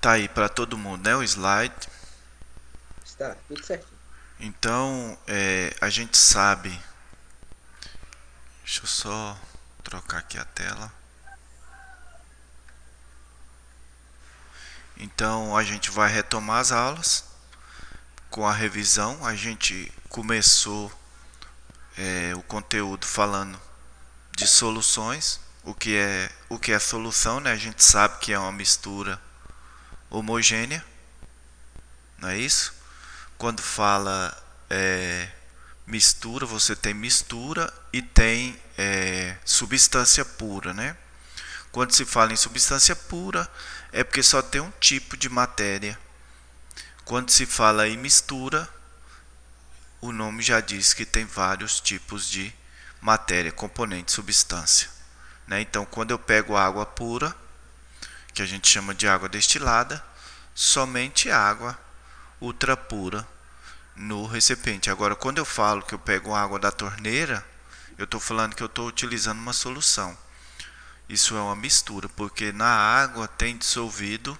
Tá aí para todo mundo, né? O slide. Está, tudo certinho. Então, a gente sabe. Deixa eu só trocar aqui a tela. Então, a gente vai retomar as aulas com a revisão. A gente começou o conteúdo falando de soluções. O que é solução, né? A gente sabe que é uma mistura homogênea, não é isso? Quando fala mistura, você tem mistura e tem substância pura, né? Quando se fala em substância pura, é porque só tem um tipo de matéria. Quando se fala em mistura, o nome já diz que tem vários tipos de matéria, componente, substância, né? Então, quando eu pego água pura, que a gente chama de água destilada, somente água ultra pura no recipiente. Agora, quando eu falo que eu pego água da torneira, eu estou falando que eu estou utilizando uma solução. Isso é uma mistura, porque na água tem dissolvido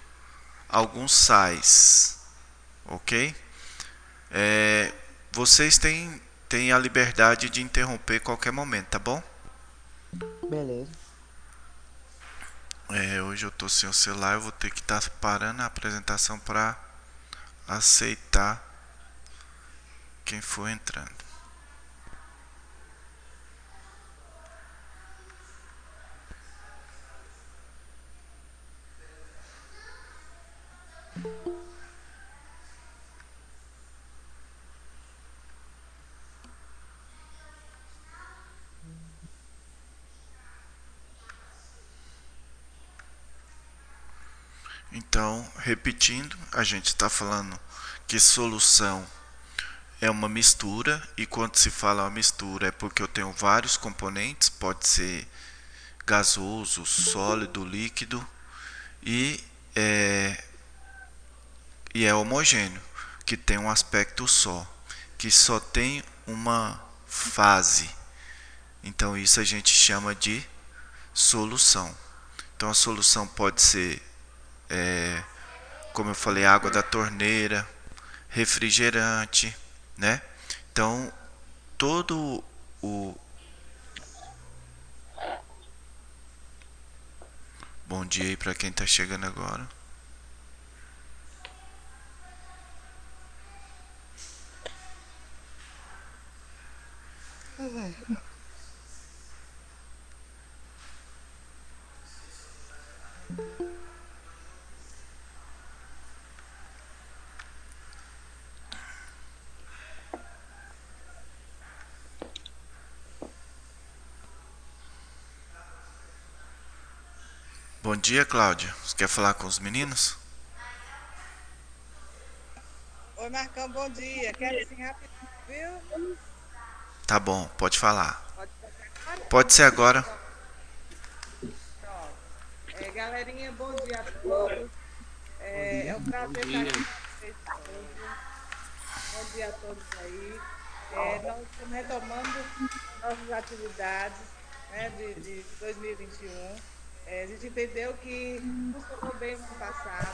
alguns sais, ok? Vocês têm a liberdade de interromper qualquer momento, tá bom? Beleza. Hoje eu estou sem o celular, eu vou ter que estar parando a apresentação para aceitar quem for entrando. Então, repetindo, a gente está falando que solução é uma mistura, e quando se fala uma mistura é porque eu tenho vários componentes, pode ser gasoso, sólido, líquido, e é, e é homogêneo, que tem um aspecto só, que só tem uma fase. Então isso a gente chama de solução. Então a solução pode ser, como eu falei, água da torneira, refrigerante, né? Então todo o bom dia aí para quem está chegando agora. Bom dia, Cláudia. Você quer falar com os meninos? Oi, Marcão, bom dia. Quero sim rapidinho, viu? Tá bom, pode falar. Pode ser agora? Pode ser agora. Pronto, pronto. Galerinha, bom dia a todos. É um prazer estar aqui com vocês de novo. Bom dia a todos aí. Nós estamos retomando nossas atividades, né, de 2021. A gente entendeu que funcionou bem no ano passado.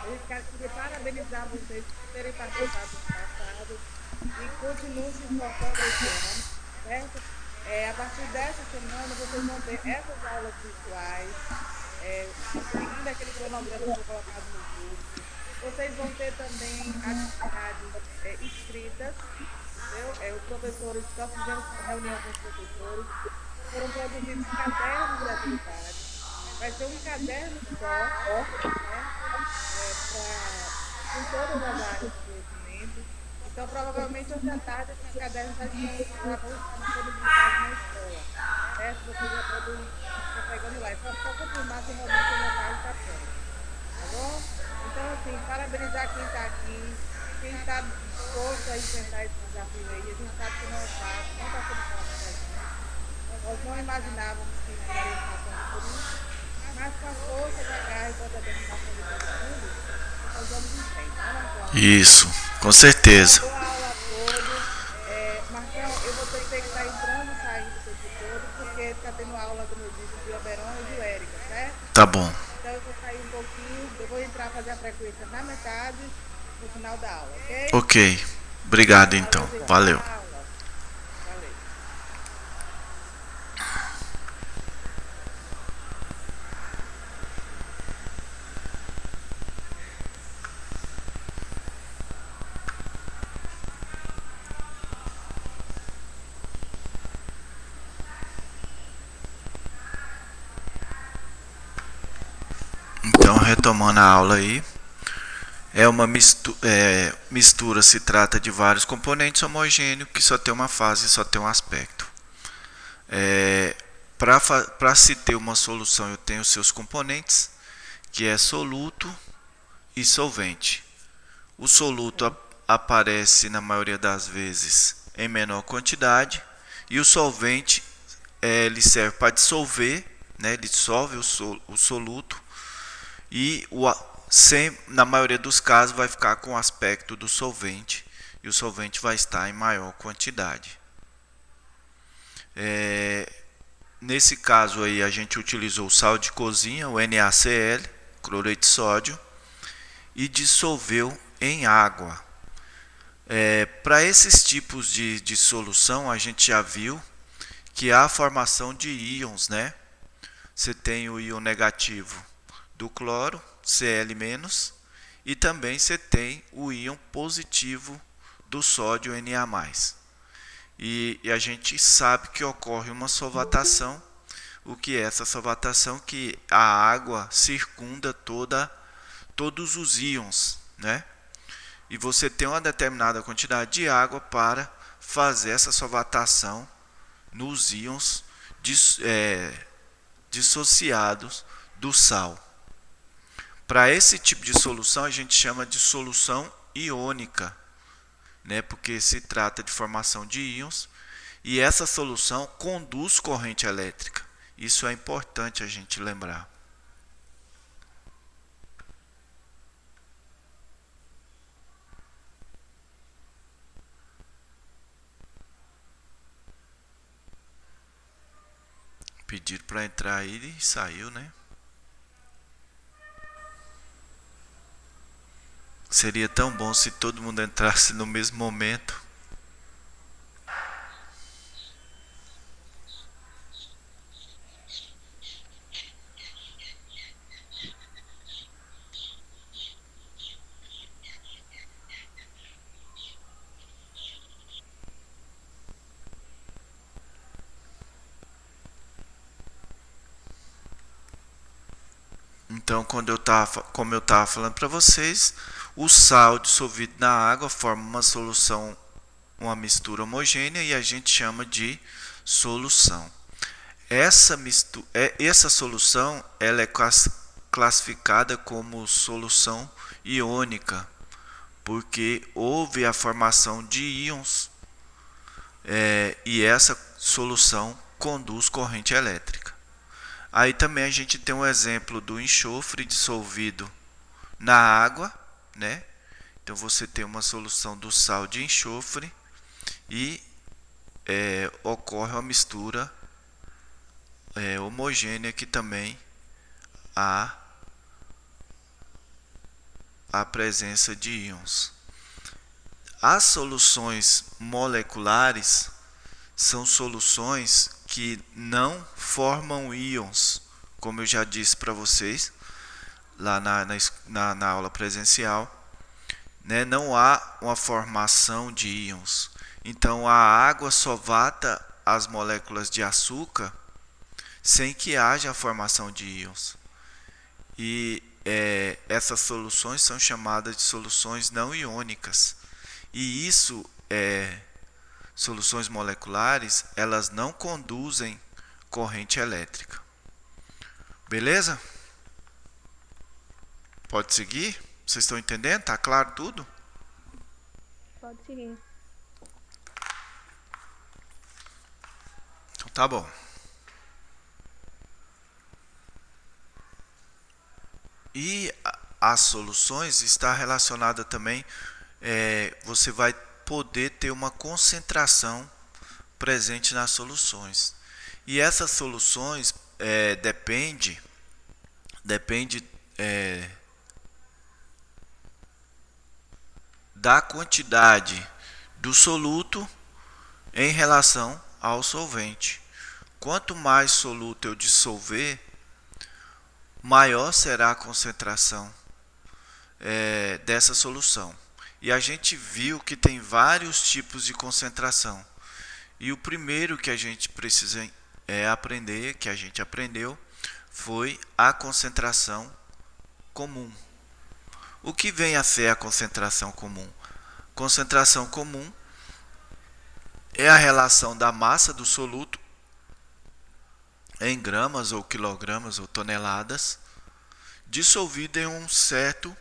A gente queria parabenizar vocês por terem participado no ano passado e continuem se esforçando esse ano, certo? A partir dessa semana, vocês vão ter essas aulas virtuais, seguindo aquele cronograma que foi colocado no grupo. Vocês vão ter também atividades escritas, entendeu? Os professores, nós fizemos uma reunião com os professores, foram produzidos cadernos de atividade. Vai ser um caderno só, né? Com todas as áreas do conhecimento. Então, provavelmente, hoje à tarde, esses cadernos já vão estar disponibilizados na escola. Certo? Vocês já podem estar pegando lá. É só confirmar se realmente hoje à tarde está pronto. Tá bom? Então, assim, parabenizar quem está aqui, quem está disposto a enfrentar esse desafio aí. A gente sabe que não é fácil, não está sendo fácil para a gente. Nós não imaginávamos que estaríamos passando por isso, mas com a força da garra e com a determinação de todo mundo, nós vamos em frente, né, Marcão? Isso, com Uma certeza. boa aula a todos. Marcão, eu vou ter que estar entrando e saindo o tempo todo, porque está tendo aula, como eu disse, de Oberon e de Érica, certo? Tá bom. Então eu vou sair um pouquinho, eu vou entrar fazer a frequência na metade no final da aula, ok? Ok. Obrigado então. Valeu, gente. Valeu. Boa aula. Valeu. Então, retomando a aula aí, mistura se trata de vários componentes homogêneos que só tem uma fase, só tem um aspecto. Para se ter uma solução, eu tenho seus componentes, que é soluto e solvente. O soluto aparece na maioria das vezes em menor quantidade e o solvente ele serve para dissolver, né? Ele dissolve o soluto e na maioria dos casos vai ficar com o aspecto do solvente e o solvente vai estar em maior quantidade. Nesse caso aí a gente utilizou o sal de cozinha, o NaCl, cloreto de sódio, e dissolveu em água. Para esses tipos de solução a gente já viu que há a formação de íons, né? Você tem o íon negativo do cloro, Cl-, e também você tem o íon positivo do sódio, Na+. E a gente sabe que ocorre uma solvatação. O que é essa solvatação? Que a água circunda todos os íons, né? E você tem uma determinada quantidade de água para fazer essa solvatação nos íons dissociados do sal. Para esse tipo de solução a gente chama de solução iônica, né? Porque se trata de formação de íons e essa solução conduz corrente elétrica. Isso é importante a gente lembrar. Pediram para entrar aí e saiu, né? Seria tão bom se todo mundo entrasse no mesmo momento. Então, como eu estava falando para vocês, o sal dissolvido na água forma uma solução, uma mistura homogênea e a gente chama de solução. Essa solução ela é classificada como solução iônica, porque houve a formação de íons e essa solução conduz corrente elétrica. Aí também a gente tem um exemplo do enxofre dissolvido na água, né? Então você tem uma solução do sal de enxofre e ocorre uma mistura homogênea que também há a presença de íons. As soluções moleculares são soluções que não formam íons, como eu já disse para vocês lá na aula presencial, né? Não há uma formação de íons. Então a água solvata as moléculas de açúcar sem que haja a formação de íons. E essas soluções são chamadas de soluções não iônicas. E isso soluções moleculares, elas não conduzem corrente elétrica. Beleza? Pode seguir? Vocês estão entendendo? Tá claro tudo? Pode seguir. Então tá bom. E as soluções está relacionada também, você vai poder ter uma concentração presente nas soluções. E essas soluções depende da quantidade do soluto em relação ao solvente. Quanto mais soluto eu dissolver, maior será a concentração dessa solução. E a gente viu que tem vários tipos de concentração. E o primeiro que a gente precisa aprender, que a gente aprendeu, foi a concentração comum. O que vem a ser a concentração comum? Concentração comum é a relação da massa do soluto em gramas ou quilogramas ou toneladas, dissolvida em um certo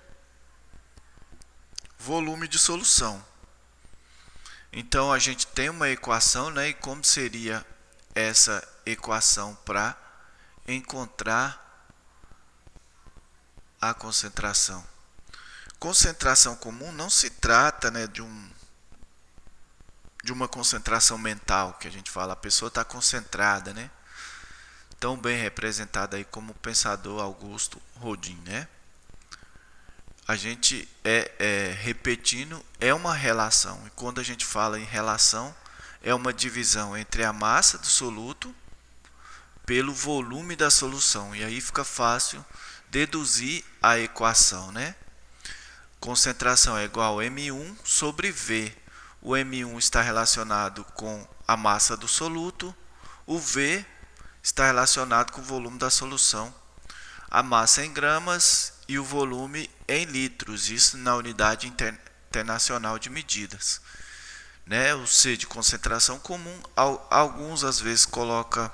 volume de solução. Então a gente tem uma equação, né? E como seria essa equação para encontrar a concentração? Concentração comum não se trata, né, de uma concentração mental, que a gente fala, a pessoa está concentrada, né? Tão bem representada aí como o pensador Augusto Rodin, né? A gente repetindo, é uma relação. E quando a gente fala em relação, é uma divisão entre a massa do soluto pelo volume da solução. E aí fica fácil deduzir a equação, né? Concentração é igual a M1 sobre V. O M1 está relacionado com a massa do soluto, o V está relacionado com o volume da solução. A massa em gramas e o volume em litros, isso na unidade internacional de medidas. Né? O C de concentração comum, alguns às vezes coloca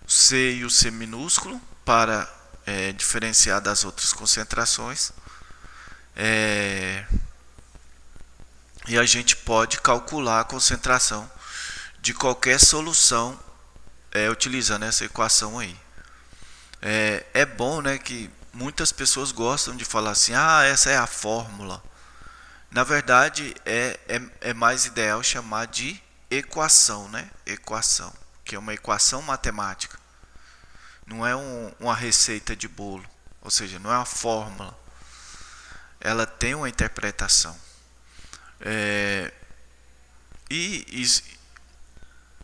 o C e o C minúsculo para diferenciar das outras concentrações. E a gente pode calcular a concentração de qualquer solução utilizando essa equação aí. É bom, né, que muitas pessoas gostam de falar assim, essa é a fórmula. Na verdade, é mais ideal chamar de equação, né? Equação, que é uma equação matemática. Não é uma receita de bolo, ou seja, não é uma fórmula. Ela tem uma interpretação. E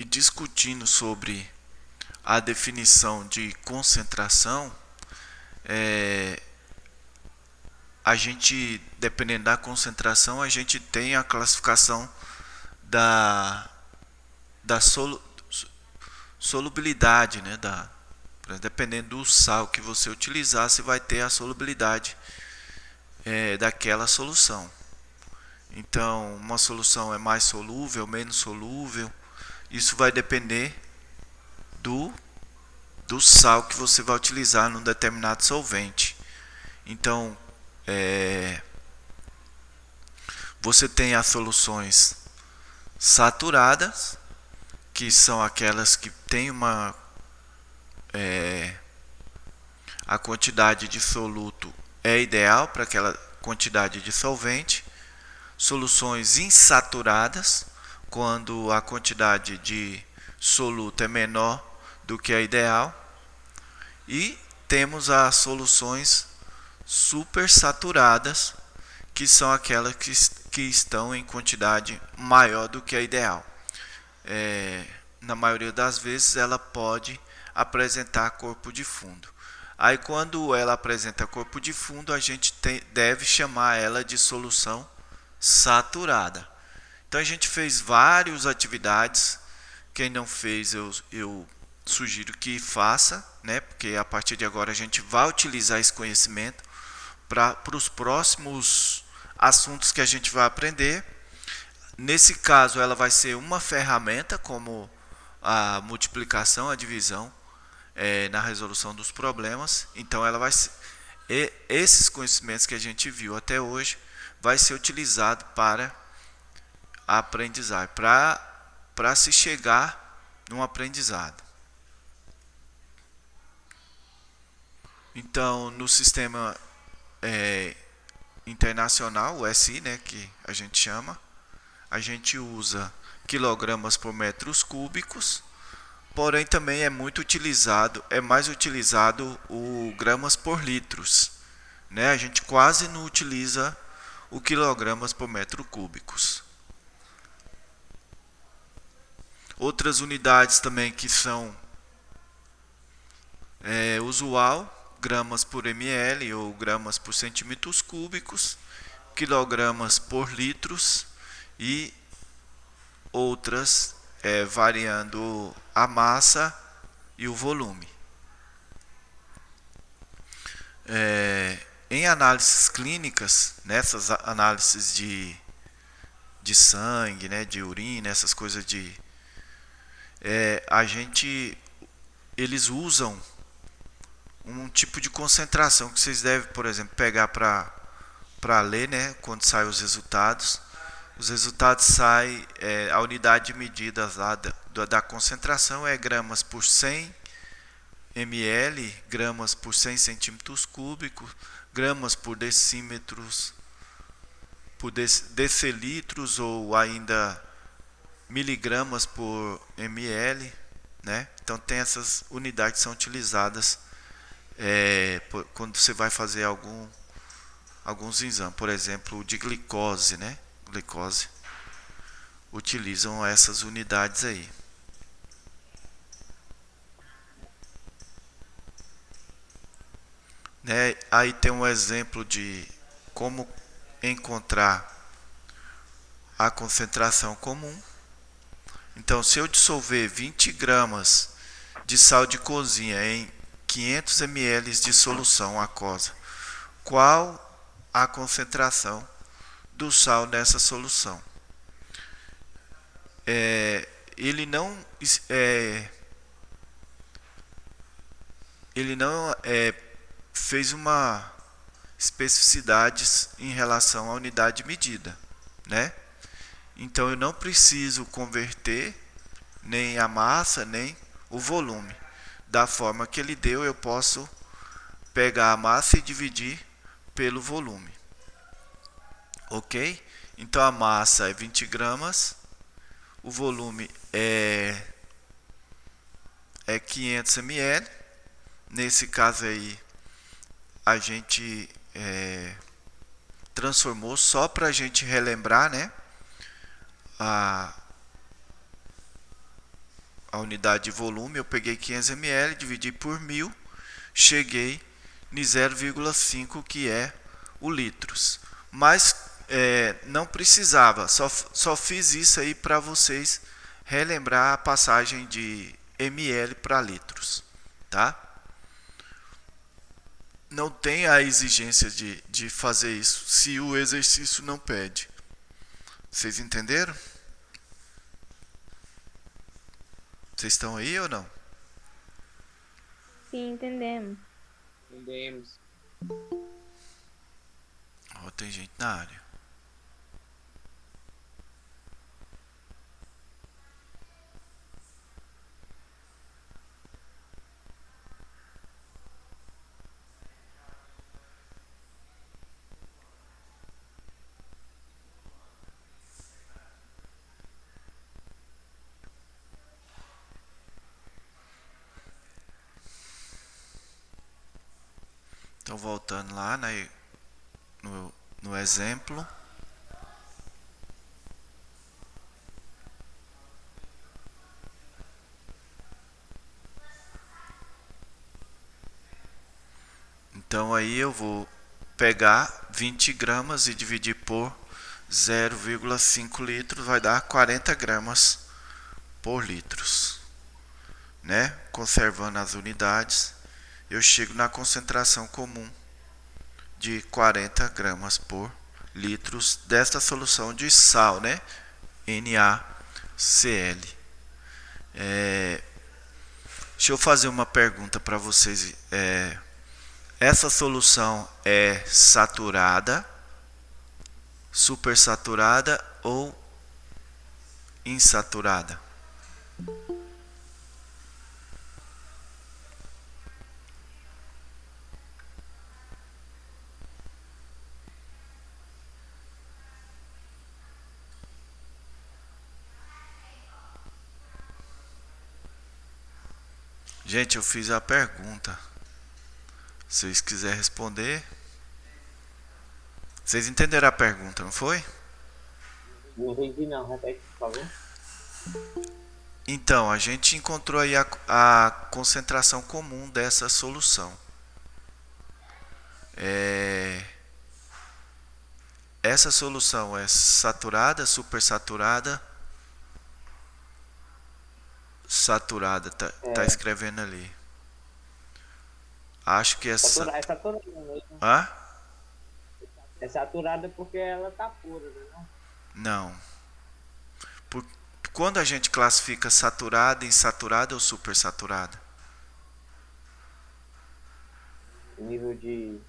discutindo sobre a definição de concentração, a gente, dependendo da concentração, a gente tem a classificação da solubilidade, né? Dependendo do sal que você utilizar, você vai ter a solubilidade daquela solução. Então, uma solução é mais solúvel, menos solúvel. Isso vai depender do sal que você vai utilizar num determinado solvente. Então, você tem as soluções saturadas, que são aquelas que têm a quantidade de soluto é ideal para aquela quantidade de solvente. Soluções insaturadas, quando a quantidade de soluto é menor do que a ideal. E temos as soluções supersaturadas, que são aquelas que estão em quantidade maior do que a ideal. Na maioria das vezes ela pode apresentar corpo de fundo. Aí quando ela apresenta corpo de fundo, a gente deve chamar ela de solução saturada. Então a gente fez várias atividades. Quem não fez, eu sugiro que faça, né? Porque a partir de agora a gente vai utilizar esse conhecimento para os próximos assuntos que a gente vai aprender. Nesse caso, ela vai ser uma ferramenta, como a multiplicação, a divisão, na resolução dos problemas. Então ela vai ser, esses conhecimentos que a gente viu até hoje vai ser utilizado para a aprendizagem, para se chegar num aprendizado. Então, no sistema internacional, o SI, né, que a gente chama, a gente usa quilogramas por metros cúbicos, porém também é mais utilizado o gramas por litros, né? A gente quase não utiliza o quilogramas por metro cúbicos. Outras unidades também que são usual, gramas por ml ou gramas por centímetros cúbicos, quilogramas por litros e outras variando a massa e o volume. Em análises clínicas, nessas análises de sangue, né, de urina, essas coisas eles usam um tipo de concentração que vocês devem, por exemplo, pegar para ler, né, quando saem os resultados. Os resultados saem, a unidade de medidas lá da concentração é gramas por 100 ml, gramas por 100 centímetros cúbicos, gramas por decímetros, por decilitros ou ainda miligramas por ml, né? Então tem essas unidades que são utilizadas quando você vai fazer alguns exames, por exemplo, de glicose, né? Glicose, utilizam essas unidades aí. Né? Aí tem um exemplo de como encontrar a concentração comum. Então, se eu dissolver 20 gramas de sal de cozinha em 500 ml de solução aquosa, qual a concentração do sal nessa solução? Ele não fez uma especificidades em relação à unidade de medida, né? Então eu não preciso converter nem a massa nem o volume. Da forma que ele deu, eu posso pegar a massa e dividir pelo volume. Ok? Então a massa é 20 gramas, o volume é 500 ml. Nesse caso aí, a gente transformou só para a gente relembrar, né? A unidade de volume, eu peguei 500 ml, dividi por 1000, cheguei em 0,5 que é o litros. Mas não precisava, só fiz isso aí para vocês relembrar a passagem de ml para litros, tá? Não tem a exigência de fazer isso se o exercício não pede. Vocês entenderam? Vocês estão aí ou não? Sim, entendemos. Entendemos. Oh, tem gente na área. Então, voltando lá, né, no exemplo. Então, aí eu vou pegar 20 gramas e dividir por 0,5 litros, vai dar 40 gramas por litros. Né? Conservando as unidades, eu chego na concentração comum de 40 gramas por litros desta solução de sal, né? NaCl. Deixa eu fazer uma pergunta para vocês. Essa solução é saturada, supersaturada ou insaturada? Gente, eu fiz a pergunta. Se vocês quiserem responder, Vocês entenderam a pergunta, não foi? Não entendi não, repete, por favor. Então, a gente encontrou aí a concentração comum dessa solução. Essa solução é saturada, supersaturada, saturada, tá escrevendo ali. Acho que é É saturada mesmo. Hã? É saturada porque ela tá pura, né? Não. Por... Quando a gente classifica saturada, insaturada ou supersaturada? Nível de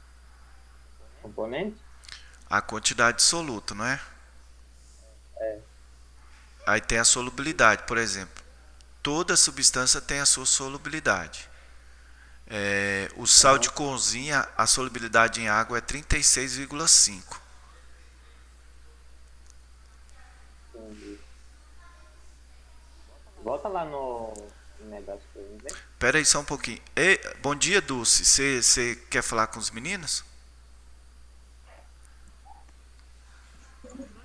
componente? A quantidade de soluto, não é? É. Aí tem a solubilidade, por exemplo. Toda substância tem a sua solubilidade. O sal de cozinha, a solubilidade em água é 36,5. Entendi. Volta lá no negócio pra mim ver. Pera aí só um pouquinho. Bom dia, Dulce. Você quer falar com os meninos?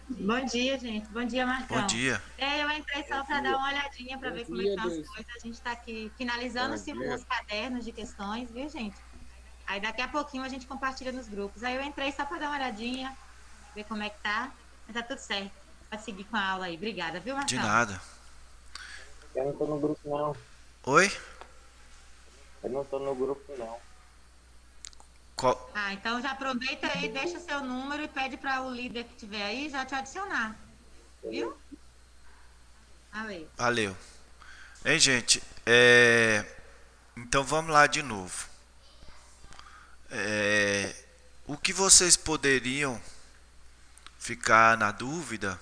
Bom dia, gente. Bom dia, Marcão. Bom dia. Eu entrei só para dar uma olhadinha para ver como é que estão as Deus. coisas. A gente está aqui finalizando os cadernos de questões, viu, gente? Aí daqui a pouquinho a gente compartilha nos grupos. Aí eu entrei só para dar uma olhadinha, ver como é que tá. Mas tá tudo certo. Pode seguir com a aula aí. Obrigada, viu, Marcão? De nada. Eu não tô no grupo não. Oi? Eu não tô no grupo não. Qual... Então já aproveita aí, deixa seu número e pede para o líder que tiver aí já te adicionar. Viu? Valeu. Valeu. Hein, gente? Então vamos lá de novo. O que vocês poderiam ficar na dúvida?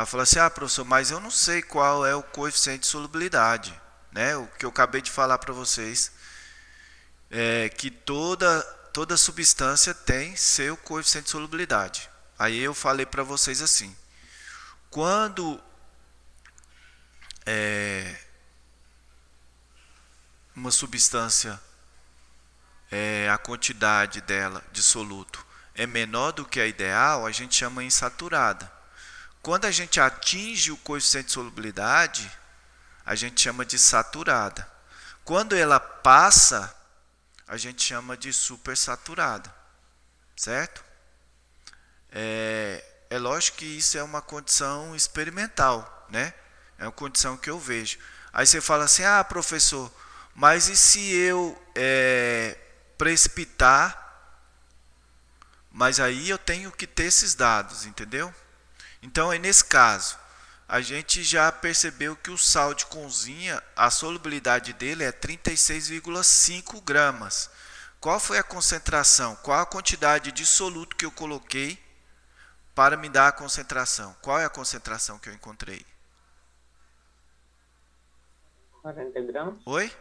Falar assim, professor, mas eu não sei qual é o coeficiente de solubilidade, né? O que eu acabei de falar para vocês é que toda substância tem seu coeficiente de solubilidade. Aí eu falei para vocês assim, quando uma substância, a quantidade dela de soluto é menor do que a ideal, a gente chama insaturada. Quando a gente atinge o coeficiente de solubilidade, a gente chama de saturada. Quando ela passa, a gente chama de supersaturada. Certo? É lógico que isso é uma condição experimental, né? É uma condição que eu vejo. Aí você fala assim, professor, mas e se eu precipitar? Mas aí eu tenho que ter esses dados, entendeu? Então, nesse caso, a gente já percebeu que o sal de cozinha, a solubilidade dele é 36,5 gramas. Qual foi a concentração? Qual a quantidade de soluto que eu coloquei para me dar a concentração? Qual é a concentração que eu encontrei? 40 gramas? Oi?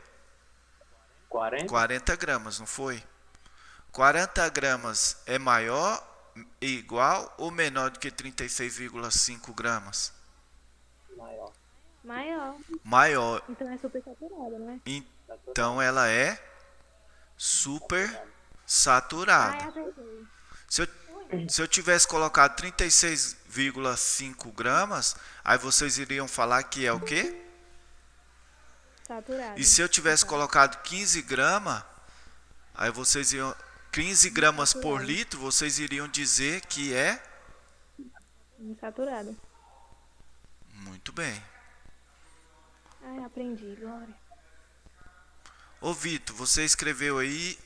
40? 40 gramas, não foi? 40 gramas é maior, igual ou menor do que 36,5 gramas? Maior. Maior. Maior. Então é super saturada, não é? Então ela é super saturada. acertei. Se eu tivesse colocado 36,5 gramas, aí vocês iriam falar que é o quê? Saturada. E se eu tivesse colocado 15 gramas, aí vocês iam 15 gramas por litro, vocês iriam dizer que é Insaturada. muito bem. Ai, aprendi, glória. Ô Vitor, você escreveu aí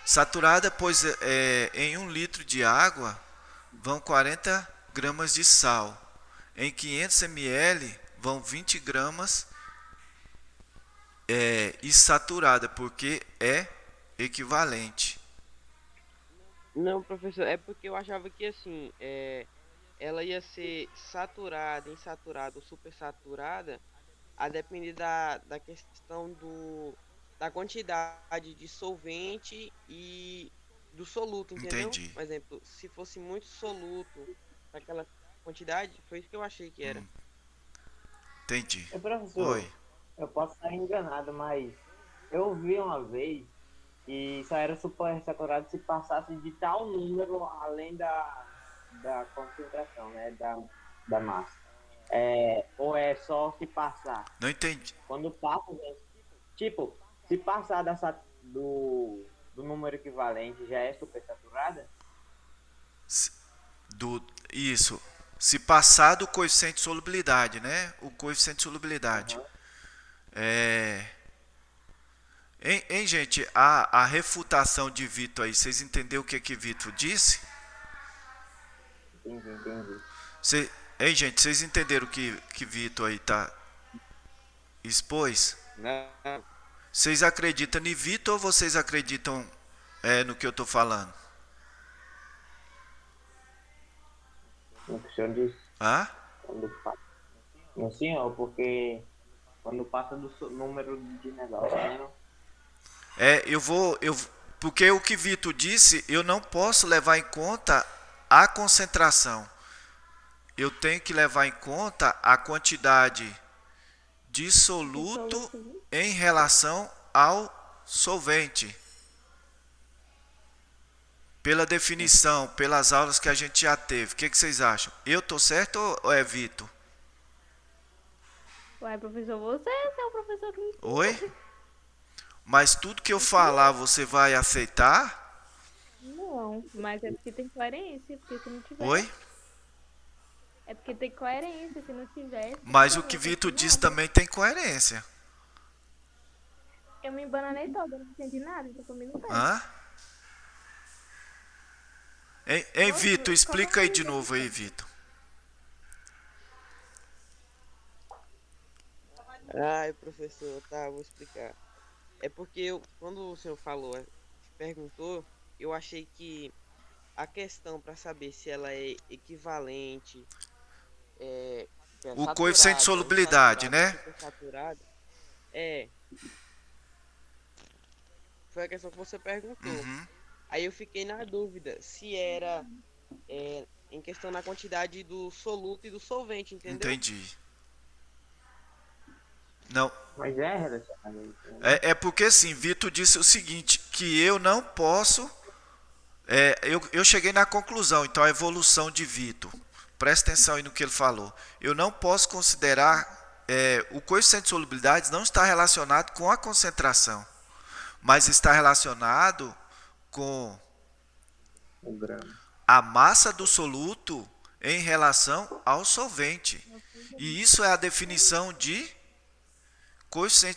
saturada, pois em 1 litro de água vão 40 gramas de sal. Em 500 ml vão 20 gramas e saturada, porque é equivalente. Não, professor, é porque eu achava que assim, ela ia ser saturada, insaturada ou supersaturada, a depender da questão da quantidade de solvente e do soluto, entendeu? Entendi. Por exemplo, se fosse muito soluto naquela quantidade, foi isso que eu achei que era. Entendi. Professor, Oi. eu posso estar enganado, mas eu ouvi uma vez e só era supersaturado se passasse de tal número além da concentração, né? Da massa. Ou é só se passar? Não entendi. Quando passa, né? Tipo, se passar do número equivalente já é supersaturada? Isso. Se passar do coeficiente de solubilidade, né? O coeficiente de solubilidade. Aham. Hein, gente? A refutação de Vitor aí, vocês entenderam o que Vitor disse? Entendi. Hein, gente? Vocês entenderam o que Vitor aí tá expôs? Não, Vocês acreditam em Vitor ou vocês acreditam no que eu tô falando? No que o senhor disse, Hã? quando passa. Não, senhor, porque quando passa do número de negócio, né? Porque o que Vitor disse, eu não posso levar em conta a concentração. Eu tenho que levar em conta a quantidade de soluto em relação ao solvente. Pela definição, pelas aulas que a gente já teve. O que vocês acham? Eu tô certo ou é Vitor? Uai, professor, você é o professor que me ensina. Oi? Mas tudo que eu falar você vai aceitar? Não, mas é porque tem coerência, porque se não tiver... Oi? É porque tem coerência, se não tiver... Mas o que Vitor disse também tem coerência. Eu me embananei toda, eu não entendi nada, então comigo não tem. Hã? Hein, Vitor, explica aí de novo aí, Vitor. ai, professor, tá, vou explicar. É porque quando o senhor perguntou, eu achei que a questão para saber se ela é equivalente, que é O coeficiente de saturada, solubilidade, insaturada, né? supersaturada, foi a questão que você perguntou. Uhum. Aí eu fiquei na dúvida se era em questão na quantidade do soluto e do solvente, entendeu? Entendi. Não. Mas é relacionamento. É porque assim, Vitor disse o seguinte, que eu não posso... eu cheguei na conclusão, então a evolução de Vitor. Presta atenção aí no que ele falou. Eu não posso considerar... o coeficiente de solubilidade não está relacionado com a concentração, mas está relacionado com O grama. a massa do soluto em relação ao solvente. E isso é a definição de coeficiente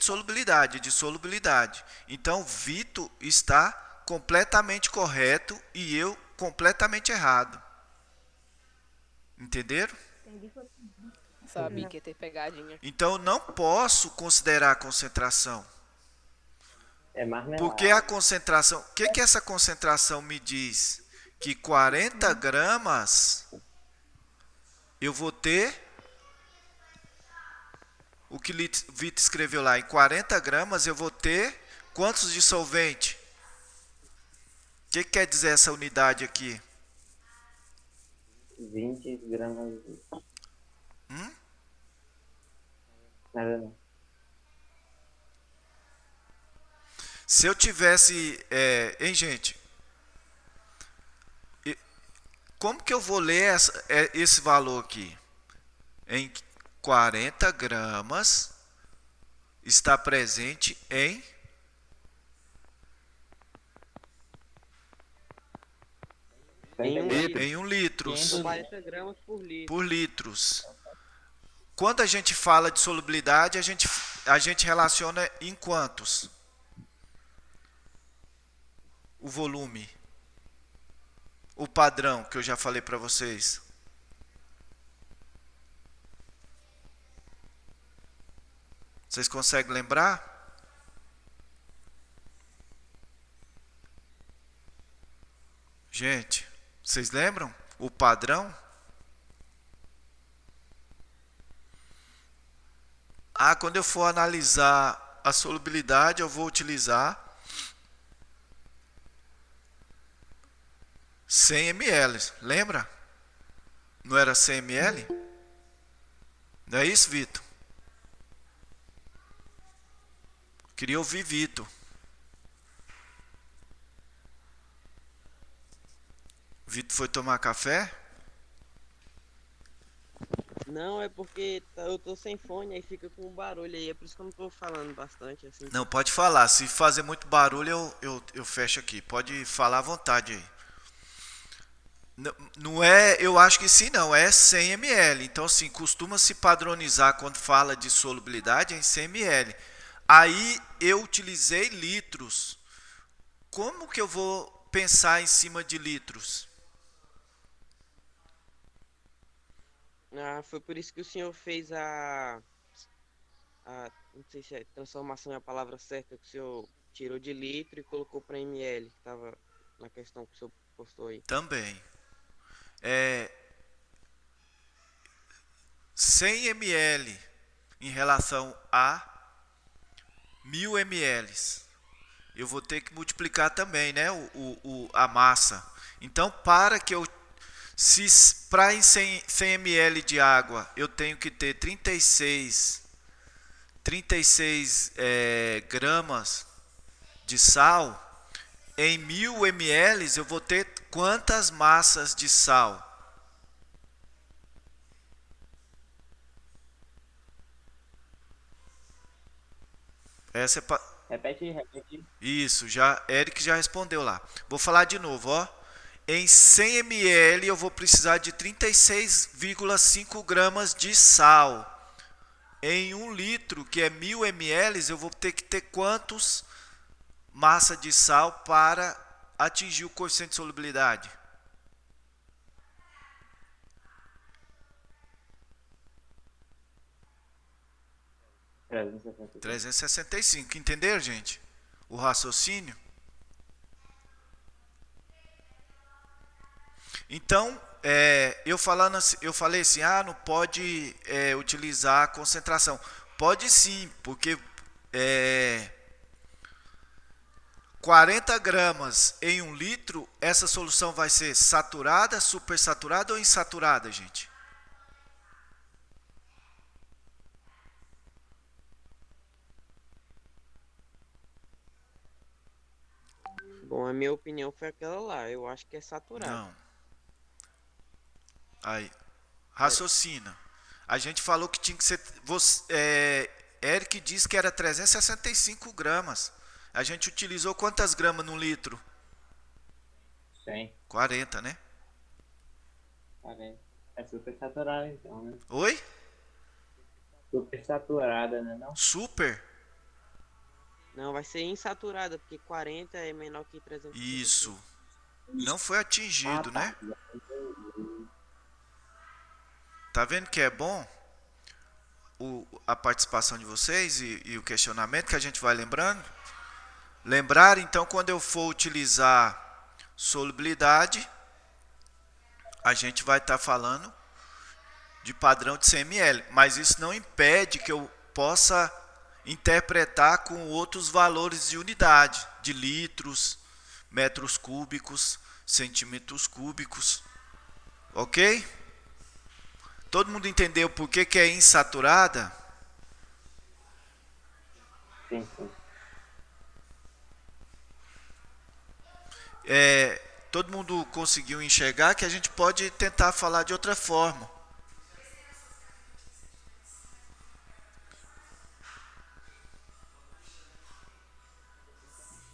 de solubilidade. Então, Vitor está completamente correto e eu completamente errado. Entenderam? Entendi, foi... Sabia que ia ter pegadinha. Então, eu não posso considerar a concentração. É marmelada. Porque a concentração... O que essa concentração me diz? Que 40 gramas eu vou ter... O que Vitor escreveu lá, em 40 gramas eu vou ter quantos de solvente? O que quer dizer essa unidade aqui? 20 gramas. Nada não. Se eu tivesse... hein, gente? Como que eu vou ler esse valor aqui? Em 40 gramas está presente em 1 litro. 40 gramas por litro. Por litros. Quando a gente fala de solubilidade, a gente relaciona em quantos? O volume. O padrão que eu já falei para vocês. Vocês conseguem lembrar? Gente, vocês lembram o padrão? Quando eu for analisar a solubilidade, eu vou utilizar 100 ml. Lembra? Não era 100 ml? Não é isso, Vitor? Queria ouvir Vitor. Vitor foi tomar café? Não, é porque eu tô sem fone, aí fica com barulho aí, é por isso que eu não tô falando bastante, assim. Não, pode falar. Se fazer muito barulho, eu fecho aqui. Pode falar à vontade aí. Não é, eu acho que sim, não, é 100 ml. Então, assim, costuma se padronizar quando fala de solubilidade em 100 ml. Aí eu utilizei litros. Como que eu vou pensar em cima de litros? Ah, foi por isso que o senhor fez não sei se é transformação é a palavra certa, que o senhor tirou de litro e colocou para ml, que tava na questão que o senhor postou aí. Também. É 100 ml em relação a 1000 ml. Eu vou ter que multiplicar também, né, a massa. Então, se para em 100 ml de água eu tenho que ter 36 gramas de sal, em 1000 ml eu vou ter quantas massas de sal? Essa é Repete. Isso, Eric já respondeu lá. Vou falar de novo, ó. Em 100 ml eu vou precisar de 36,5 gramas de sal. Em 1 litro, que é 1000 ml, eu vou ter que ter quantos massa de sal para atingir o coeficiente de solubilidade? R$ 365. Entenderam, gente? O raciocínio? Então, eu falei assim, não pode utilizar a concentração. Pode sim, porque 40 gramas em 1 litro, essa solução vai ser saturada, supersaturada ou insaturada, gente? Bom, a minha opinião foi aquela lá, eu acho que é saturado. Não. Aí, raciocina. A gente falou que tinha que ser. Eric disse que era 365 gramas. A gente utilizou quantas gramas no litro? 100. 40, né? 40. É super saturada então, né? Oi? Super saturada, né? Não? Super? Não, vai ser insaturada, porque 40 é menor que 300. Isso. Não foi atingido, né? Tá vendo que é bom a participação de vocês e o questionamento que a gente vai lembrando? Lembrar, então, quando eu for utilizar solubilidade, a gente vai estar falando de padrão de 100 ml, mas isso não impede que eu possa interpretar com outros valores de unidade, de litros, metros cúbicos, centímetros cúbicos. Ok? Todo mundo entendeu por que é insaturada? Sim. Todo mundo conseguiu enxergar que a gente pode tentar falar de outra forma.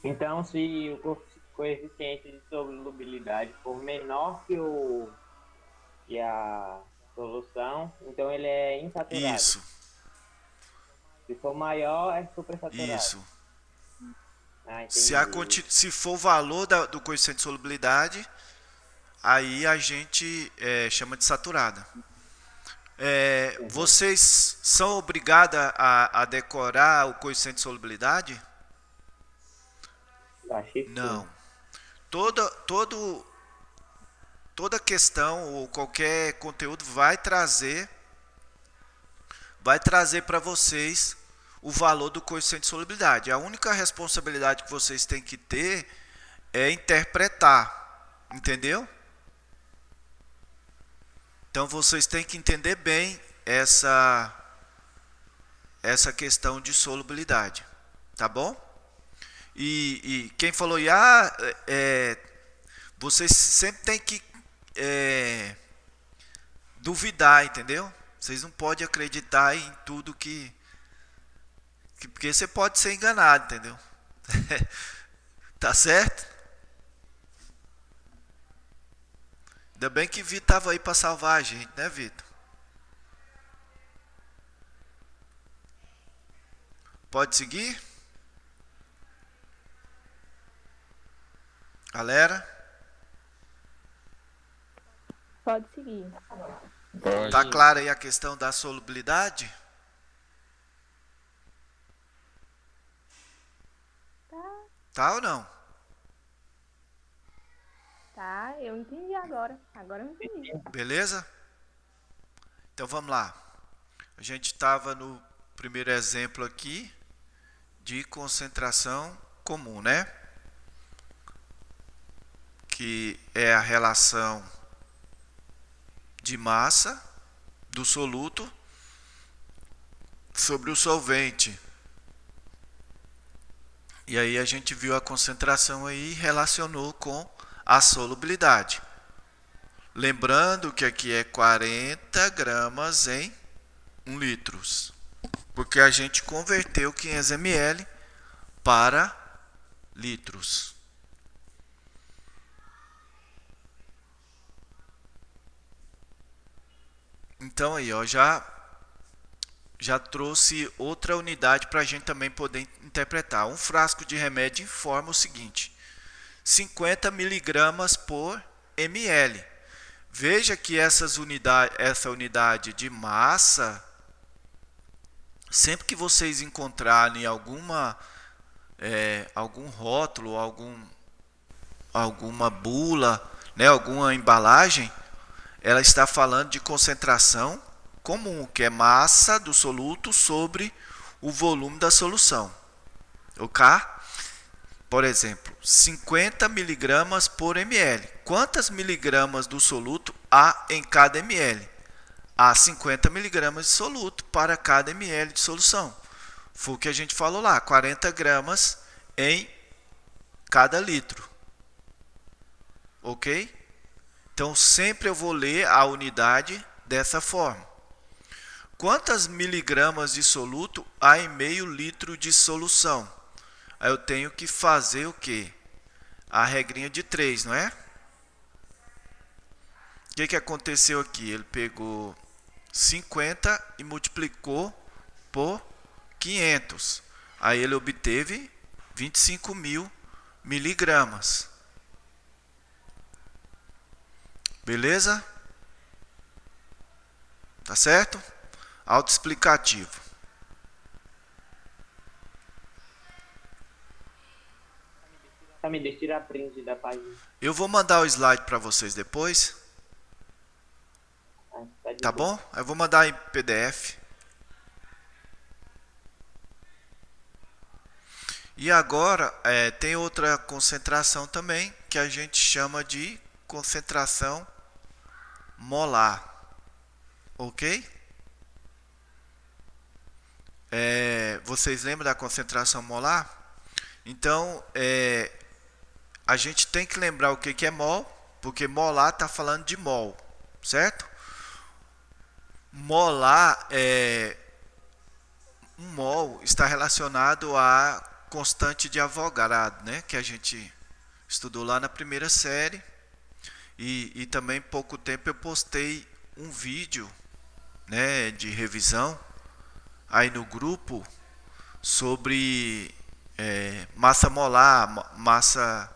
Então, se o coeficiente de solubilidade for menor que a solução, então ele é insaturado. Isso. Se for maior, é supersaturado. Isso. Entendi. Se for o valor do coeficiente de solubilidade, aí a gente chama de saturada. Vocês são obrigados a decorar o coeficiente de solubilidade? Não. Toda questão ou qualquer conteúdo vai trazer para vocês o valor do coeficiente de solubilidade. A única responsabilidade que vocês têm que ter é interpretar. Entendeu? Então vocês têm que entender bem essa questão de solubilidade. Tá bom? E quem falou, vocês sempre têm que duvidar, entendeu? Vocês não podem acreditar em tudo porque você pode ser enganado, entendeu? Tá certo? Ainda bem que Vitor estava aí para salvar a gente, né, Vitor? Pode seguir? Galera? Pode seguir. Tá clara aí a questão da solubilidade? Tá ou não? Tá, eu entendi agora. Agora eu entendi. Beleza? Então vamos lá. A gente estava no primeiro exemplo aqui de concentração comum, né? Que é a relação de massa do soluto sobre o solvente. E aí a gente viu a concentração aí e relacionou com a solubilidade. Lembrando que aqui é 40 gramas em 1 litro. Porque a gente converteu 500 ml para litros. Então aí, ó, já trouxe outra unidade para a gente também poder interpretar. Um frasco de remédio informa o seguinte: 50 miligramas por ml. Veja que essa unidade de massa, sempre que vocês encontrarem algum rótulo, alguma bula, né, alguma embalagem, ela está falando de concentração comum, que é massa do soluto sobre o volume da solução. Ok? Por exemplo, 50 miligramas por ml. Quantas miligramas do soluto há em cada ml? Há 50 miligramas de soluto para cada ml de solução. Foi o que a gente falou lá, 40 gramas em cada litro. Ok? Então, sempre eu vou ler a unidade dessa forma. Quantas miligramas de soluto há em meio litro de solução? Aí eu tenho que fazer o quê? A regrinha de 3, não é? O que aconteceu aqui? Ele pegou 50 e multiplicou por 500. Aí ele obteve 25 mil miligramas. Beleza? Tá certo? Autoexplicativo. Me deixa tirar print da página. Eu vou mandar o slide para vocês depois. Tá bom? Eu vou mandar em PDF. E agora tem outra concentração também, que a gente chama de concentração molar. Ok? Vocês lembram da concentração molar? Então, a gente tem que lembrar o que é mol, porque molar está falando de mol, certo? Molar um mol está relacionado à constante de Avogadro, né? Que a gente estudou lá na primeira série. E também, pouco tempo, eu postei um vídeo, né, de revisão aí no grupo sobre massa molar, massa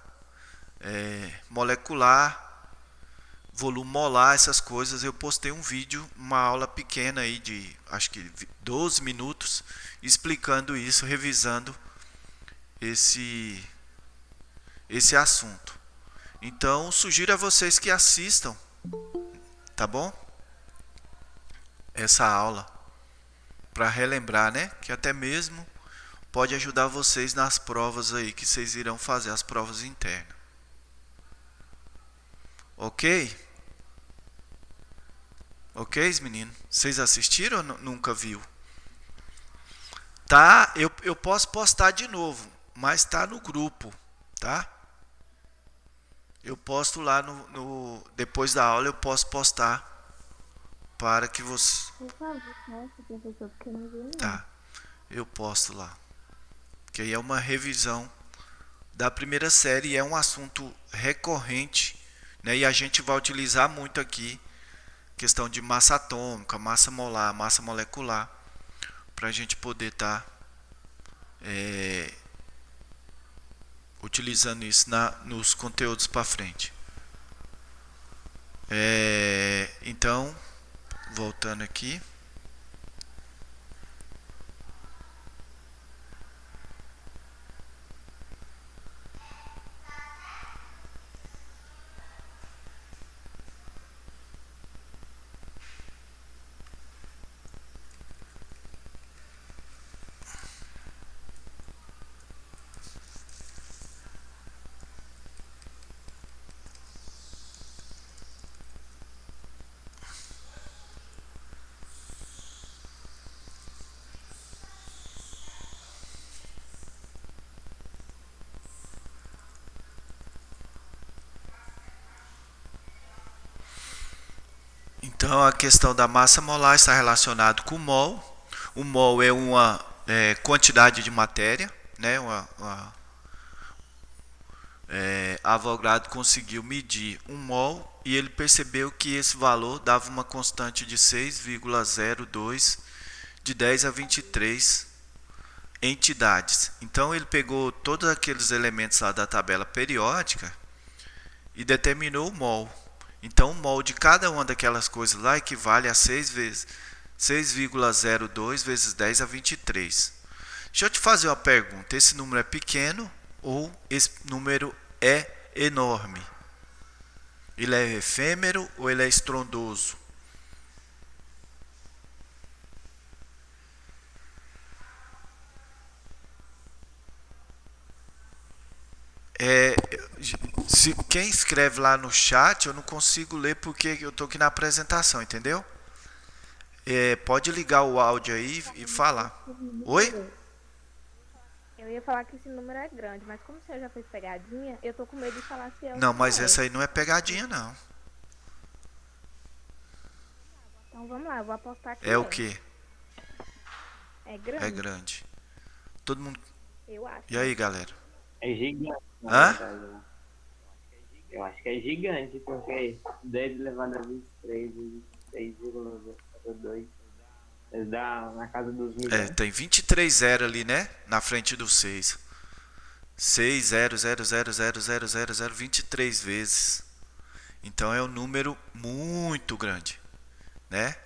molecular, volume molar, essas coisas. Eu postei um vídeo, uma aula pequena aí de acho que 12 minutos, explicando isso, revisando esse assunto. Então, sugiro a vocês que assistam, tá bom? Essa aula, para relembrar, né? Que até mesmo pode ajudar vocês nas provas aí que vocês irão fazer, as provas internas. Ok? Ok, menino? Vocês assistiram ou nunca viu? Tá? Eu posso postar de novo, mas tá no grupo, tá? Eu posto lá depois da aula, eu posso postar para que você... Por favor, nossa, professor, porque eu não vi não. Tá, eu posto lá. Que aí é uma revisão da primeira série e é um assunto recorrente, né? E a gente vai utilizar muito aqui questão de massa atômica, massa molar, massa molecular, para a gente poder estar utilizando isso nos conteúdos para frente. Então, voltando aqui. Então, a questão da massa molar está relacionada com o mol. O mol é uma quantidade de matéria, né? Avogadro conseguiu medir um mol e ele percebeu que esse valor dava uma constante de 6,02 de 10 a 23 entidades. Então, ele pegou todos aqueles elementos lá da tabela periódica e determinou o mol. Então, o mol de cada uma daquelas coisas lá equivale a 6,02 vezes 10 a 23. Deixa eu te fazer uma pergunta. Esse número é pequeno ou esse número é enorme? Ele é efêmero ou ele é estrondoso? Quem escreve lá no chat, eu não consigo ler porque eu estou aqui na apresentação, entendeu? Pode ligar o áudio aí e falar. Oi? Eu ia falar que esse número é grande, mas como o senhor já fez pegadinha, eu tô com medo de falar se é ou Não, se mas é. essa aí não é pegadinha, não. Então vamos lá, eu vou apostar que É o quê? É grande. É grande. Todo mundo... Eu acho. E aí, galera? É gigante, Hã? na verdade, né? Eu acho que é gigante, porque 10 elevado a 23, 23,02, dá na casa dos milhões. Tem 23 zero ali, né? Na frente do 6. 6, 0, 0, 0, 0, 0, 0, 0, 23 vezes. Então é um número muito grande, né?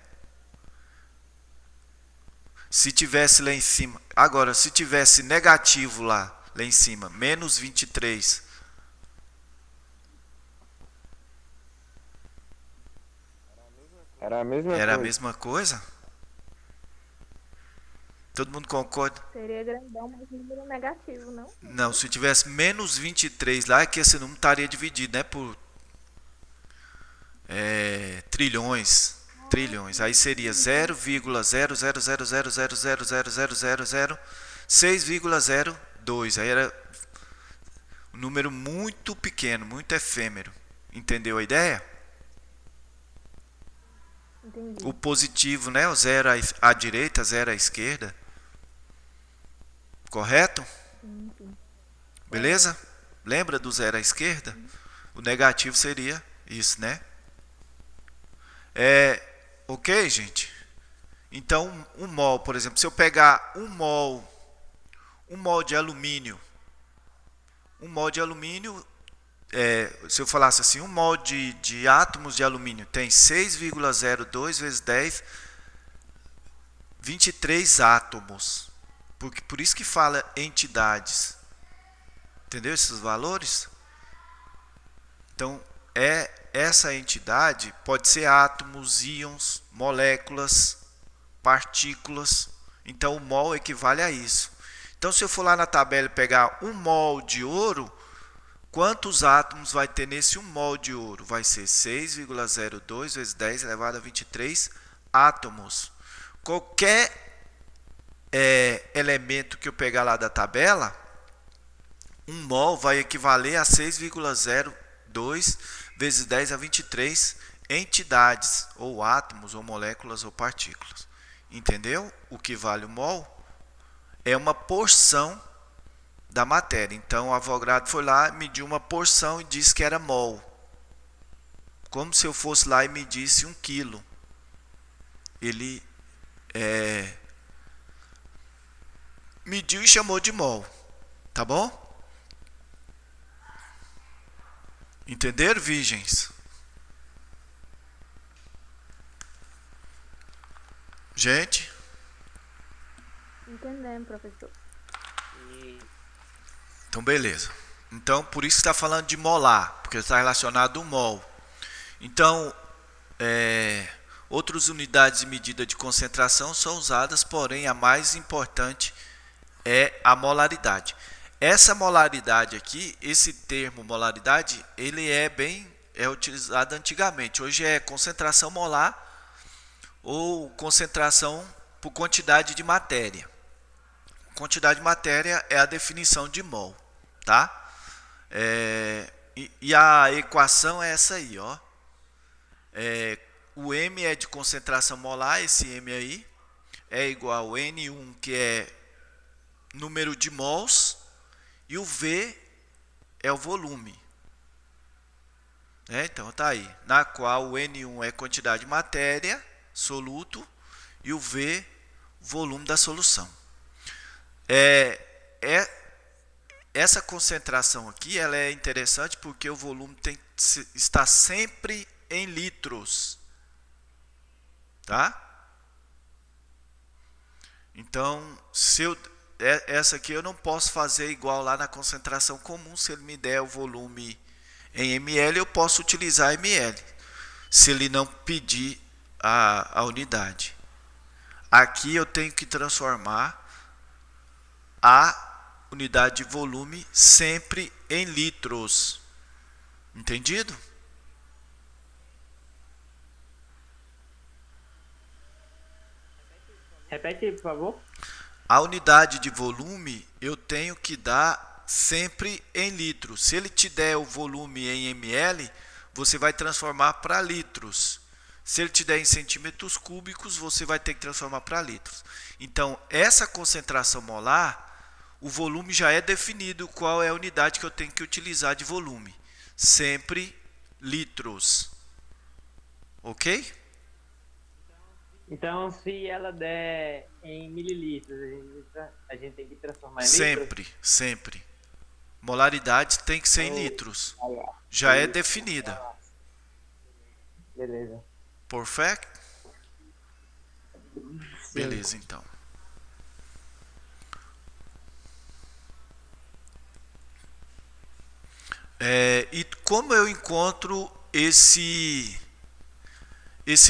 Se tivesse lá em cima... Agora, se tivesse negativo lá em cima, menos 23... Era a mesma Era a coisa. mesma coisa? Todo mundo concorda? Seria grandão, mas número negativo, não? Não, se tivesse menos 23 lá, é que esse número estaria dividido, né? Por trilhões. Aí seria 0,00000000006,02. Aí era um número muito pequeno, muito efêmero. Entendeu a ideia? Entendi. O positivo, né? O 0 à direita, 0 à esquerda. Correto? Sim. Beleza? Lembra do 0 à esquerda? O negativo seria isso, né? Ok, gente? Então, um mol, por exemplo, se eu pegar um mol de alumínio, se eu falasse assim, um mol de átomos de alumínio tem 6,02 vezes 10, 23 átomos. Por isso que fala entidades. Entendeu esses valores? Então, essa entidade pode ser átomos, íons, moléculas, partículas. Então, o mol equivale a isso. Então, se eu for lá na tabela e pegar um mol de ouro, quantos átomos vai ter nesse 1 mol de ouro? Vai ser 6,02 vezes 10 elevado a 23 átomos. Qualquer elemento que eu pegar lá da tabela, 1 mol vai equivaler a 6,02 2 vezes 10 a 23 entidades, ou átomos, ou moléculas, ou partículas. Entendeu? O que vale o mol é uma porção da matéria. Então, o Avogadro foi lá, mediu uma porção e disse que era mol. Como se eu fosse lá e medisse 1 quilo. Ele mediu e chamou de mol. Tá bom? Entenderam, virgens? Gente? Entendemos, professor. Então, beleza. Então, por isso que está falando de molar, porque está relacionado ao mol. Então, outras unidades de medida de concentração são usadas, porém a mais importante é a molaridade. Essa molaridade aqui, esse termo molaridade, ele é utilizado antigamente. Hoje é concentração molar ou concentração por quantidade de matéria. Quantidade de matéria é a definição de mol, tá? E a equação é essa aí, ó. O M é de concentração molar, esse M aí é igual ao N1, que é número de mols, e o V é o volume. Então tá aí, na qual o N1 é quantidade de matéria, soluto, e o V, volume da solução. Essa concentração aqui ela é interessante porque o volume está sempre em litros. Tá? Então, essa aqui eu não posso fazer igual lá na concentração comum. Se ele me der o volume em ml, eu posso utilizar ml. Se ele não pedir a unidade. Aqui eu tenho que transformar a unidade de volume sempre em litros. Entendido? Repete, por favor. A unidade de volume eu tenho que dar sempre em litros. Se ele te der o volume em ml, você vai transformar para litros. Se ele te der em centímetros cúbicos, você vai ter que transformar para litros. Então, essa concentração molar, o volume já é definido qual é a unidade que eu tenho que utilizar de volume. Sempre litros. Ok? Então, se ela der em mililitros, a gente tem que transformar em litros? Sempre. Molaridade tem que ser em litros. Já é definida. Beleza. Perfect? Sim. Beleza, então. E como eu encontro esse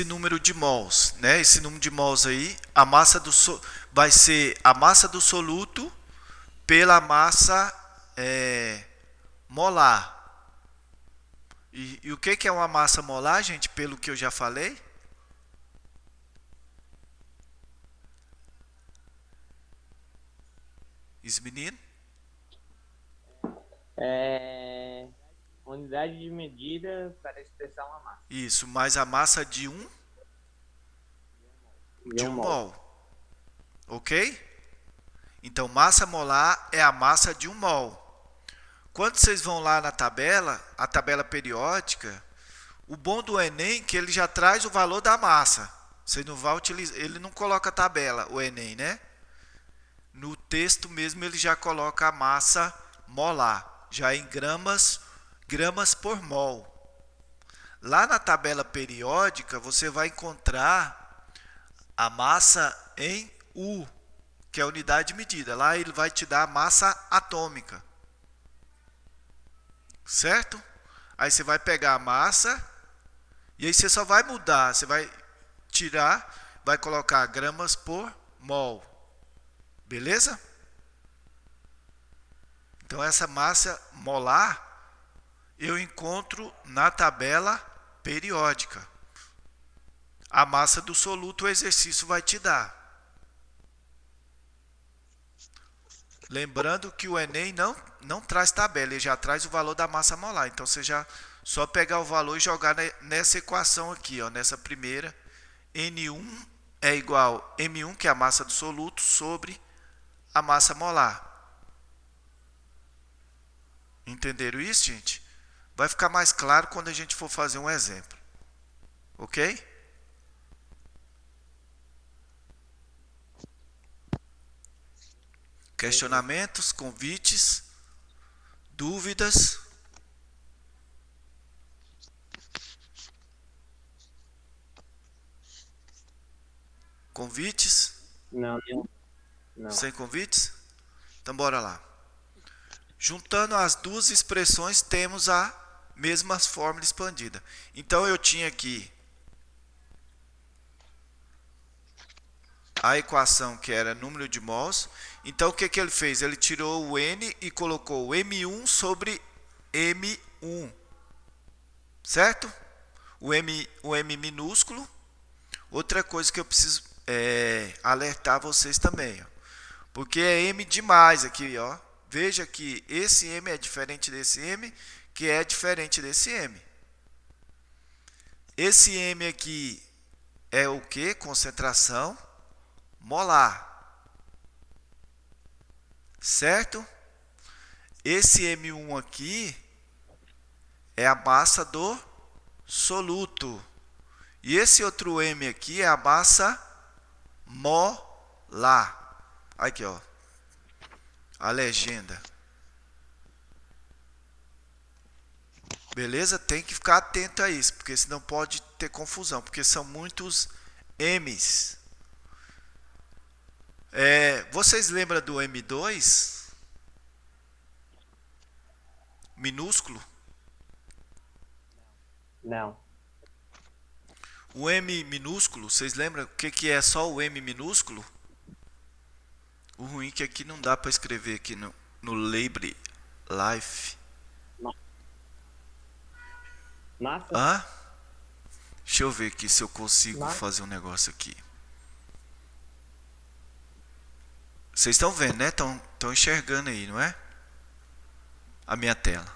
número de mols, né? Esse número de mols aí, vai ser a massa do soluto pela massa molar. E o que é uma massa molar, gente? Pelo que eu já falei? Esse menino? Unidade de medida para expressar uma massa. Isso, mais a massa de um mol. Ok? Então, massa molar é a massa de 1 mol. Quando vocês vão lá na tabela, a tabela periódica, o bom do Enem é que ele já traz o valor da massa. Você não vai utilizar, ele não coloca a tabela, o Enem, né? No texto mesmo ele já coloca a massa molar, já em gramas por mol. Lá na tabela periódica você vai encontrar a massa em U, que é a unidade de medida. Lá ele vai te dar a massa atômica. Certo? Aí você vai pegar a massa e aí você só vai mudar, você vai tirar, vai colocar gramas por mol. Beleza? Então essa massa molar eu encontro na tabela periódica. A massa do soluto o exercício vai te dar. Lembrando que o Enem não traz tabela, ele já traz o valor da massa molar. Então você já só pegar o valor e jogar nessa equação aqui, ó, nessa primeira. N1 é igual a M1, que é a massa do soluto, sobre a massa molar. Entenderam isso, gente? Vai ficar mais claro quando a gente for fazer um exemplo. Ok? Questionamentos, convites, dúvidas? Convites? Não. Sem convites? Então bora lá. Juntando as duas expressões, temos a mesma fórmula expandida. Então eu tinha aqui a equação que era número de mols. Então o que ele fez? Ele tirou o N e colocou o M1 sobre M1. Certo? O M minúsculo. Outra coisa que eu preciso alertar vocês também, ó, porque é M demais aqui, ó. Veja que esse M é diferente desse M, que é diferente desse M. Esse M aqui é o que? Concentração molar. Certo? Esse M1 aqui é a massa do soluto. E esse outro M aqui é a massa molar. Aqui, ó. A legenda. Beleza? Tem que ficar atento a isso, porque senão pode ter confusão, porque são muitos M's. Vocês lembram do M2? Minúsculo? Não. O M minúsculo, vocês lembram o que é só o M minúsculo? O ruim é que aqui não dá para escrever aqui no Libre Life. Massa? Hã? Deixa eu ver aqui se eu consigo fazer um negócio aqui. Vocês estão vendo, né? Estão enxergando aí, não é? A minha tela.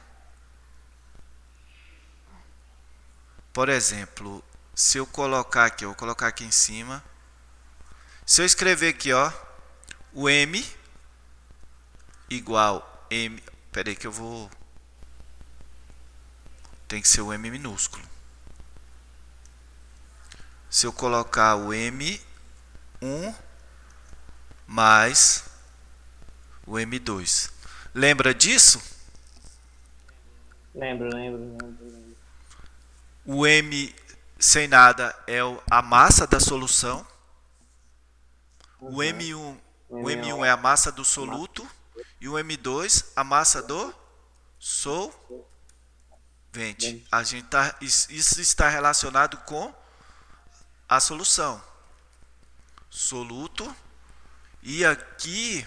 Por exemplo, se eu colocar aqui, eu vou colocar aqui em cima. Se eu escrever aqui, ó, o M igual M. Peraí que eu vou. Tem que ser o M minúsculo. Se eu colocar o M1 mais o M2. Lembra disso? Lembro. O M sem nada é a massa da solução. O M1 é a massa do soluto. E o M2 a massa do solvente. Isso está relacionado com a solução. Soluto. E aqui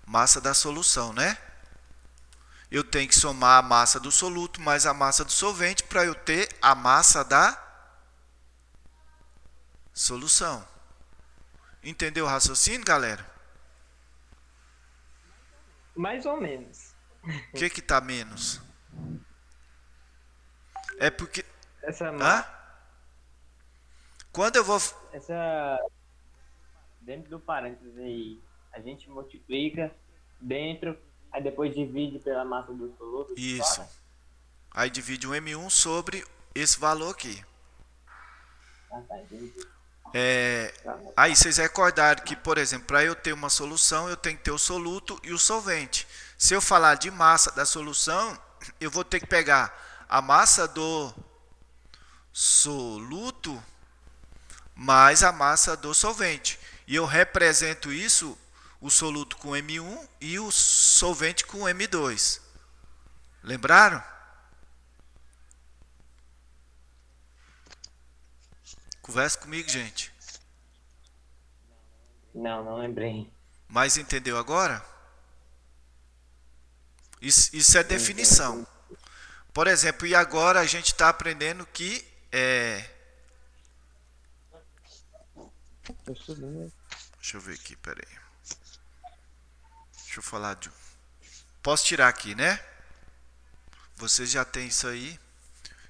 massa da solução, né? Eu tenho que somar a massa do soluto mais a massa do solvente para eu ter a massa da solução. Entendeu o raciocínio, galera? Mais ou menos. O que está menos? É porque... Essa Quando eu vou... Dentro do parênteses aí, a gente multiplica dentro, aí depois divide pela massa do soluto. Isso. Fora. Aí divide o M1 sobre esse valor aqui. Tá, entendi. Aí vocês recordaram que, por exemplo, para eu ter uma solução, eu tenho que ter o soluto e o solvente. Se eu falar de massa da solução, eu vou ter que pegar a massa do soluto mais a massa do solvente. E eu represento isso, o soluto com M1 e o solvente com M2. Lembraram? Conversa comigo, gente. Não lembrei. Mas entendeu agora? Isso é definição. Por exemplo, e agora a gente está aprendendo que Tô estudando. Deixa eu ver aqui, peraí. Deixa eu falar de. Posso tirar aqui, né? Vocês já tem isso aí.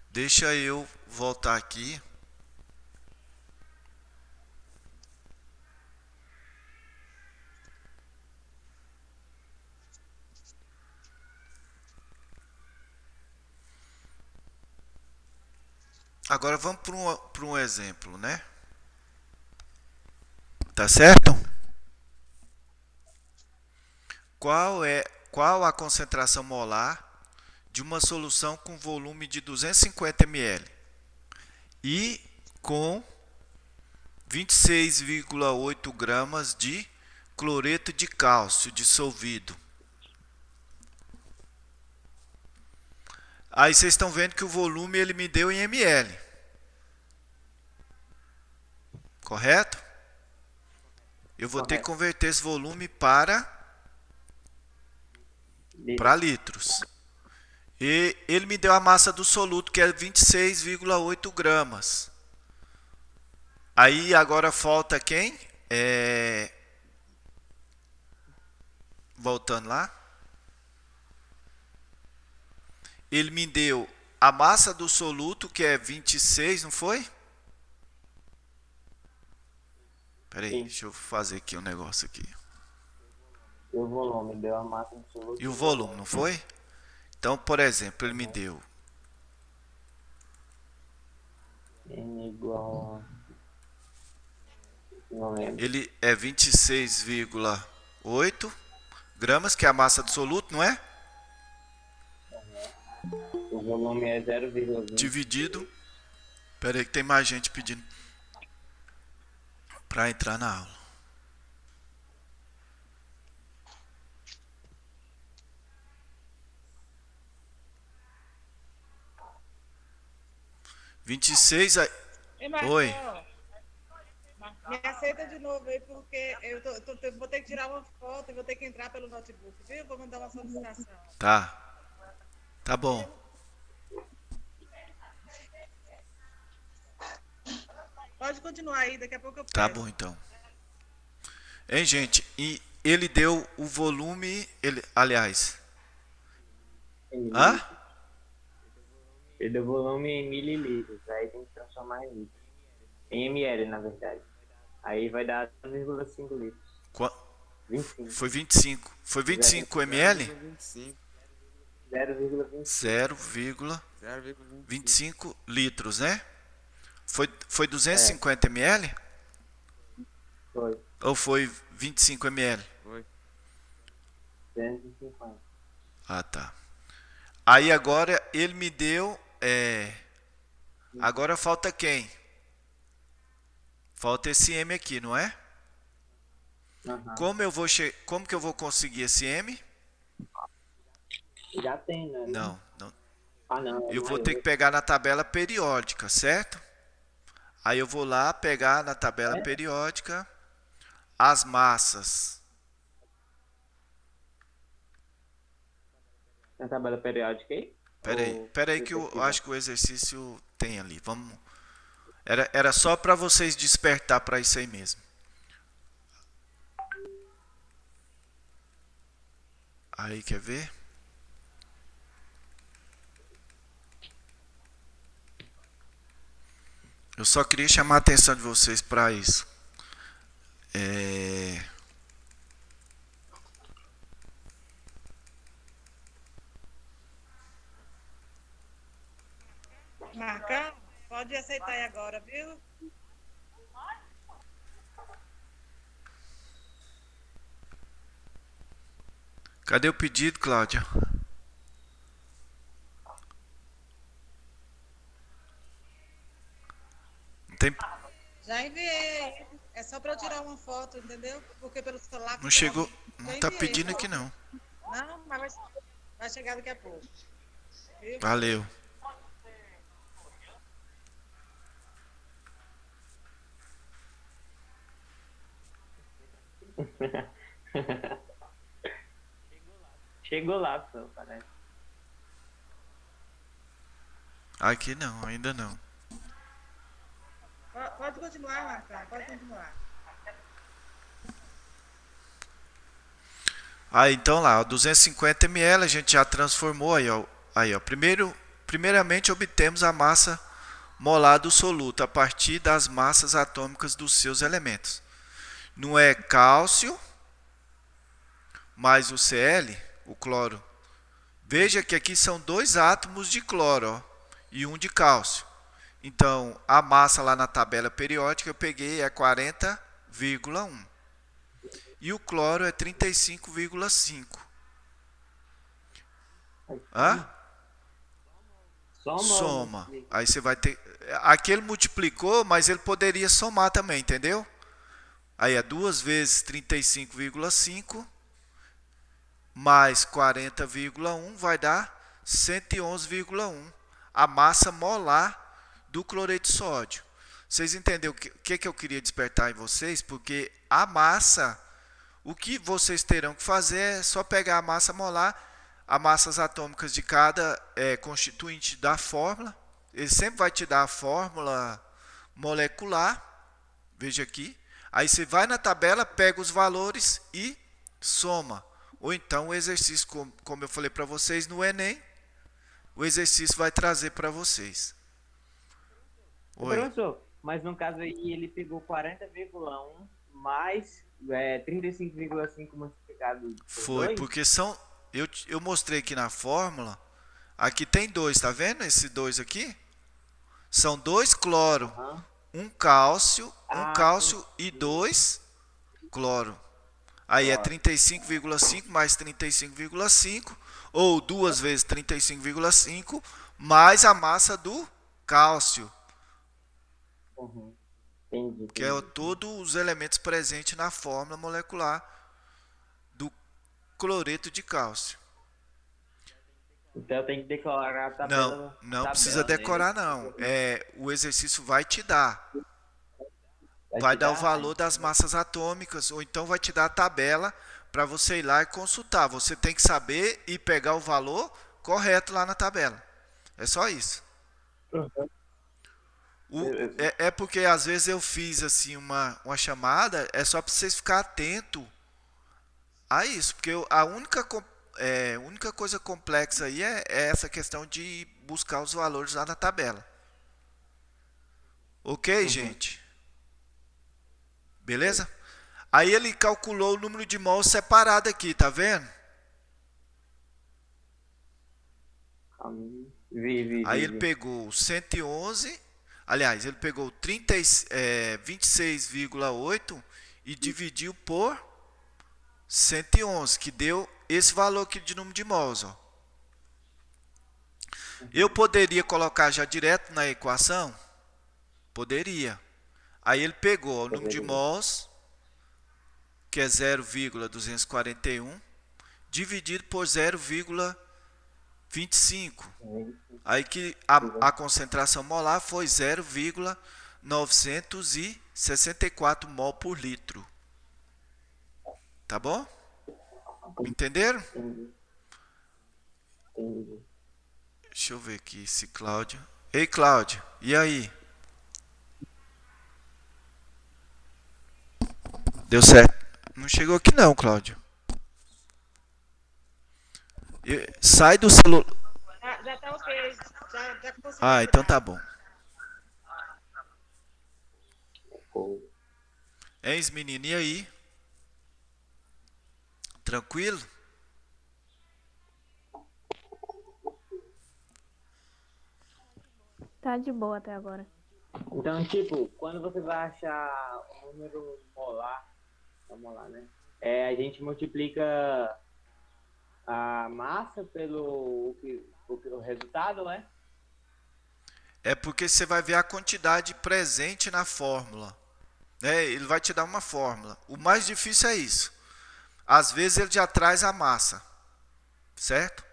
Deixa eu voltar aqui. Agora vamos para um exemplo, né? Tá certo? Qual a concentração molar de uma solução com volume de 250 ml e com 26,8 gramas de cloreto de cálcio dissolvido? Aí vocês estão vendo que o volume ele me deu em ml. Correto? Eu vou ter que converter esse volume para litros. E ele me deu a massa do soluto, que é 26,8 gramas. Aí agora falta quem? Voltando lá. Ele me deu a massa do soluto, que é 26, não foi? Peraí, deixa eu fazer aqui um negócio aqui. E o volume deu a massa do soluto. E o volume, não foi? Então, por exemplo, ele me deu N igual a... Não lembro. ele é 26,8 gramas, que é a massa do soluto, não é? O volume é 0,20. Dividido. Pera aí que tem mais gente pedindo para entrar na aula. Ei, Marcão, Oi. me aceita de novo aí, porque eu vou ter que tirar uma foto e vou ter que entrar pelo notebook, viu? Vou mandar uma solicitação. Tá. Tá bom. Pode continuar aí, daqui a pouco eu peço. Tá bom, então. Hein, gente? E ele deu o volume... aliás... Hã? Ele deu volume em mililitros, aí tem que transformar em litros. Em ml, na verdade. Aí vai dar 0,5 litros. 25. Foi 25. Foi 25 ml? 0,25. 0,25 litros, né? Foi 250 ml? Foi. Ou foi 25 ml? Foi. 250. Ah, tá. Aí agora ele me deu... Agora falta quem? Falta esse M aqui, não é? Uhum. Como que eu vou conseguir esse M? Já tem, né? Não. Não. Eu vou ter que pegar na tabela periódica, certo? Aí eu vou lá pegar na tabela periódica as massas. Na tabela periódica aí? Pera aí que eu acho que o exercício tem ali. Vamos. Era só para vocês despertar para isso aí mesmo. Aí, quer ver? Eu só queria chamar a atenção de vocês para isso. Marcão, pode aceitar aí agora, viu? Cadê o pedido, Cláudia? Não tem... Já enviei. É só para eu tirar uma foto, entendeu? Porque pelo celular... Não chegou. Não tá pedindo aqui, não. Não, mas vai chegar daqui a pouco. Viu? Valeu. Chegou lá, pessoal, parece. Aqui não, ainda não. Pode continuar, Marcão, pode continuar. Aí então lá, ó, 250 ml a gente já transformou aí, ó. Aí, ó. Primeiramente obtemos a massa molar do soluto a partir das massas atômicas dos seus elementos. Não é cálcio mais o Cl, o cloro. Veja que aqui são 2 átomos de cloro, ó, e 1 de cálcio. Então, a massa lá na tabela periódica eu peguei é 40,1. E o cloro é 35,5. Hã? Soma. Aí você vai ter... Aqui ele multiplicou, mas ele poderia somar também, entendeu? Aí é 2 vezes 35,5 mais 40,1 vai dar 111,1. A massa molar do cloreto de sódio. Vocês entenderam o que eu queria despertar em vocês? Porque a massa... O que vocês terão que fazer é só pegar a massa molar, as massas atômicas de cada constituinte da fórmula. Ele sempre vai te dar a fórmula molecular. Veja aqui. Aí você vai na tabela, pega os valores e soma. Ou então o exercício, como eu falei para vocês no Enem, o exercício vai trazer para vocês. Oi. Professor, mas no caso aí ele pegou 40,1 mais 35,5 multiplicado por Foi, 2? porque são... Eu mostrei aqui na fórmula. Aqui tem 2, tá vendo esse 2 aqui? São 2 cloro, um cálcio e 2 cloro. Aí é 35,5 mais 35,5, ou 2 vezes 35,5, mais a massa do cálcio. Entendi. Que é todos os elementos presentes na fórmula molecular do cloreto de cálcio. Então eu tenho que decorar a tabela. Não precisa decorar, não. O exercício vai te dar. Vai dar o valor das massas atômicas, ou então vai te dar a tabela para você ir lá e consultar. Você tem que saber e pegar o valor correto lá na tabela. É só isso. É porque às vezes eu fiz assim uma chamada, é só para vocês ficarem atentos a isso, porque a única coisa complexa aí é essa questão de buscar os valores lá na tabela. Ok, gente? Beleza? Aí ele calculou o número de mols separado aqui, tá vendo? Aí ele pegou 111... Aliás, ele pegou 26,8 e dividiu por 111, que deu esse valor aqui de número de mols. Ó. Eu poderia colocar já direto na equação? Poderia. Aí ele pegou o número de mols, que é 0,241, dividido por 0,25. Aí que a concentração molar foi 0,964 mol por litro. Tá bom? Entenderam? Deixa eu ver aqui se Cláudia... Ei, Cláudia, e aí? Deu certo? Não chegou aqui não, Cláudio. Sai do celular... Já tá ok. Já consegui. Ah, então tá bom. Menino, e aí? Tranquilo? Tá de boa até agora. Então, tipo, quando você vai achar o número molar, vamos lá, né? A gente multiplica a massa pelo o resultado, né? É porque você vai ver a quantidade presente na fórmula. Ele vai te dar uma fórmula. O mais difícil é isso. Às vezes ele já traz a massa. Certo?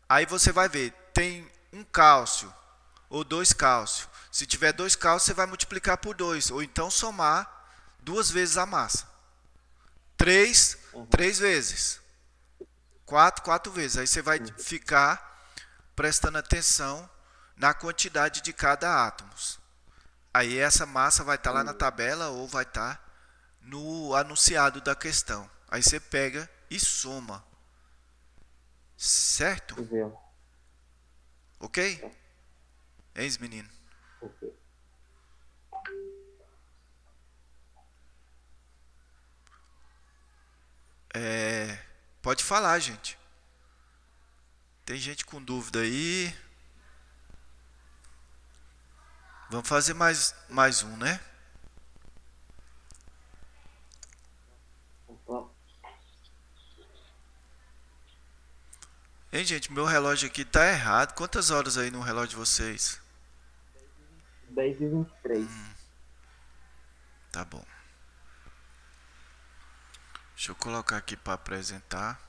Aí você vai ver, tem um cálcio ou 2 cálcio. Se tiver 2 cálcios, você vai multiplicar por 2. Ou então somar 2 vezes a massa. 3 vezes. 4 vezes. Aí você vai ficar prestando atenção na quantidade de cada átomo. Aí essa massa vai estar lá na tabela ou vai estar no anunciado da questão. Aí você pega e soma. Certo? Entendeu? Ok? Eis, menino. Ok. Pode falar, gente. Tem gente com dúvida aí. Vamos fazer mais um, né? Hein, gente? Meu relógio aqui tá errado. Quantas horas aí no relógio de vocês? 10h23. Tá bom. Deixa eu colocar aqui para apresentar.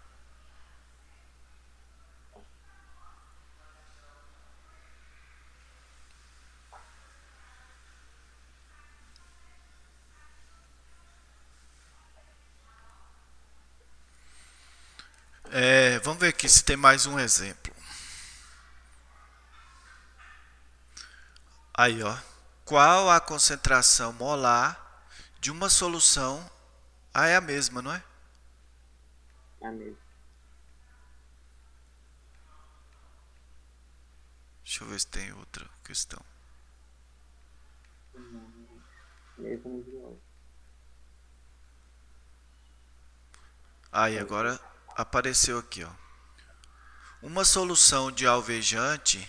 Vamos ver aqui se tem mais um exemplo. Aí, ó. Qual a concentração molar de uma solução? Ah, é a mesma, não é? É mesmo. Deixa eu ver se tem outra questão. Mesmo de novo. Aí, agora apareceu aqui, ó. Uma solução de alvejante,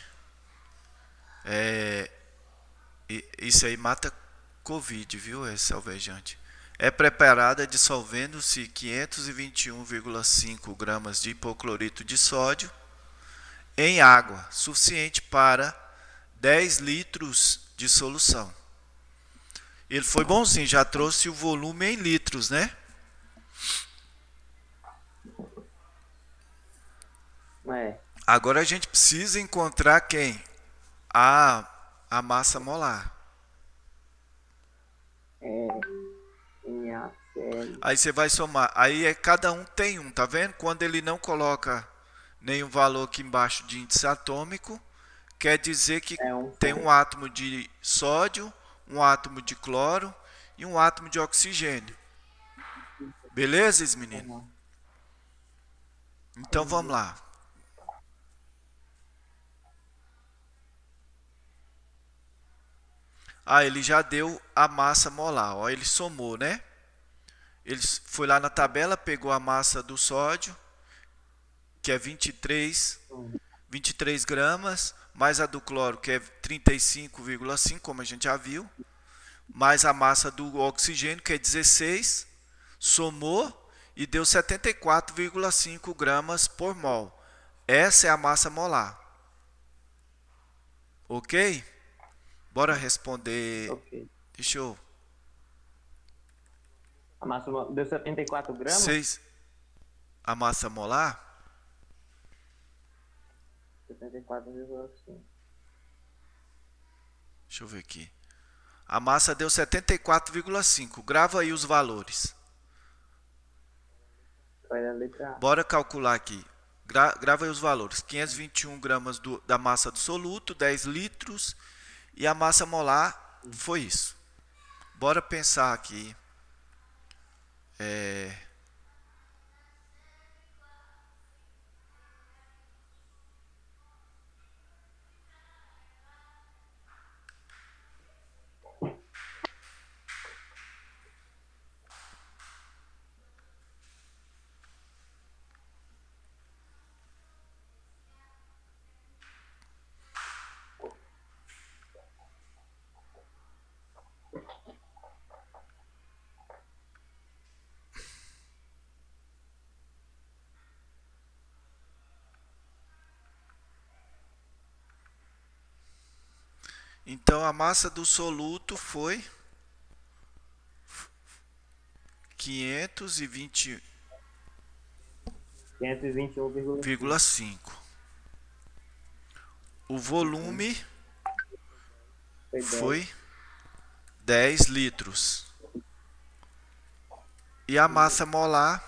isso aí mata Covid, viu? Esse alvejante. É preparada dissolvendo-se 521,5 gramas de hipoclorito de sódio em água, suficiente para 10 litros de solução. Ele foi bonzinho, já trouxe o volume em litros, né? Agora a gente precisa encontrar quem? A massa molar. Aí você vai somar. Aí cada um tem um, tá vendo? Quando ele não coloca nenhum valor aqui embaixo de índice atômico, quer dizer que tem um átomo de sódio, um átomo de cloro e um átomo de oxigênio. Beleza, menino? Então vamos lá. Ele já deu a massa molar. Ó, ele somou, né? Ele foi lá na tabela, pegou a massa do sódio, que é 23 gramas, mais a do cloro, que é 35,5, como a gente já viu, mais a massa do oxigênio, que é 16, somou e deu 74,5 gramas por mol. Essa é a massa molar. Ok? Bora responder. Ok. Deixa eu... A massa deu 74 gramas? A massa molar? 74,5. Deixa eu ver aqui. A massa deu 74,5. Grava aí os valores. Vai na letra A. Bora calcular aqui. Grava aí os valores. 521 gramas da massa do soluto, 10 litros. E a massa molar foi isso. Bora pensar aqui. Então a massa do soluto foi 521,5. O volume foi 10 litros. E a massa molar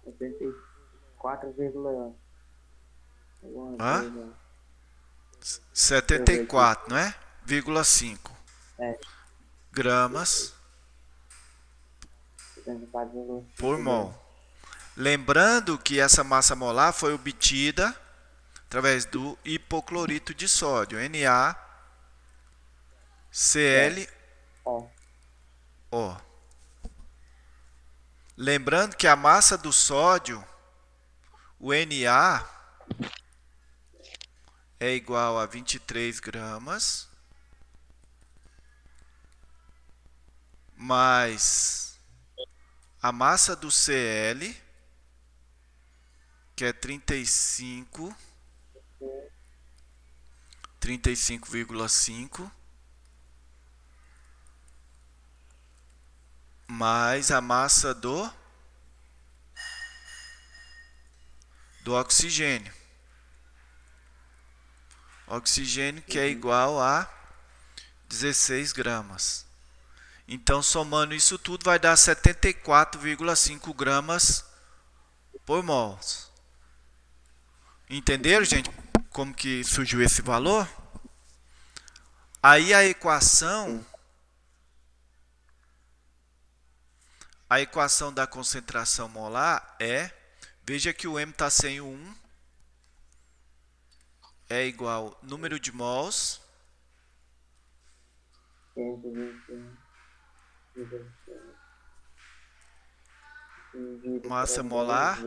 74,1. 74, não é? É. gramas 74,5 por mol. Lembrando que essa massa molar foi obtida através do hipoclorito de sódio, NaClO. Ó. Lembrando que a massa do sódio, o Na, é igual a 23 gramas, mais a massa do Cl, que é 35,5, mais a massa do oxigênio. Oxigênio que é igual a 16 gramas. Então, somando isso tudo, vai dar 74,5 gramas por mol. Entenderam, gente, como que surgiu esse valor? Aí a equação da concentração molar é, veja que o M está sem o 1, é igual número de mols 521. massa molar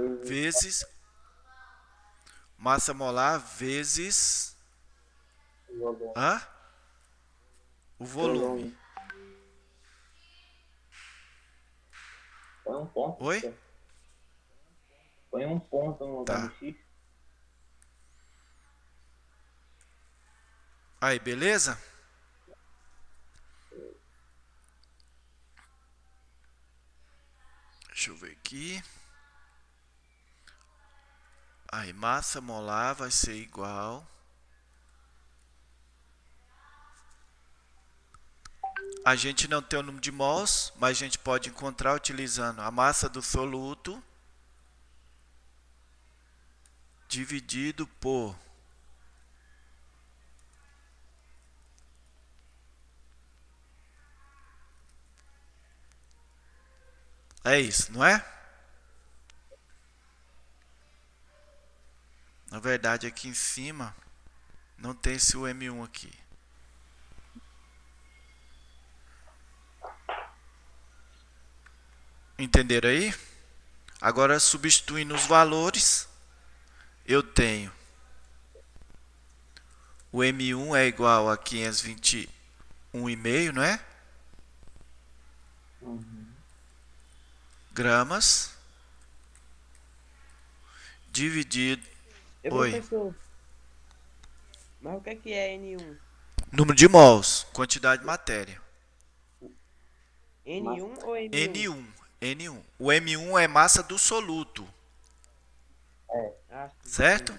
vezes o volume. Põe um ponto. Oi? Põe um ponto no lugar Tá. do X. Aí, beleza? Deixa eu ver aqui. Aí, massa molar vai ser igual. A gente não tem o número de mols, mas a gente pode encontrar utilizando a massa do soluto dividido por é isso, não é? Na verdade, aqui em cima não tem esse M1 aqui. Entenderam aí? Agora, substituindo os valores, eu tenho o M1 é igual a 521,5, não é? Gramas dividido. Oi. Professor, mas o que é N1? Número de mols, quantidade de matéria. N1 ou N1? N1. O M1 é massa do soluto. Certo?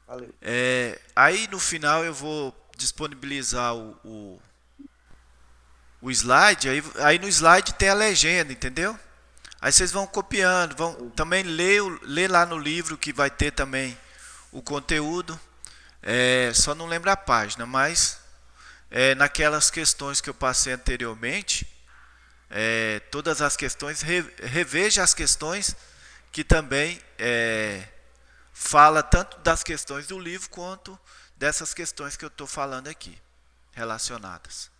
Valeu. Aí no final eu vou disponibilizar o slide. Aí no slide tem a legenda, entendeu? Aí vocês vão copiando, vão também ler lá no livro que vai ter também o conteúdo. Só não lembro a página, mas naquelas questões que eu passei anteriormente, todas as questões, reveja as questões que também fala tanto das questões do livro quanto dessas questões que eu estou falando aqui, relacionadas.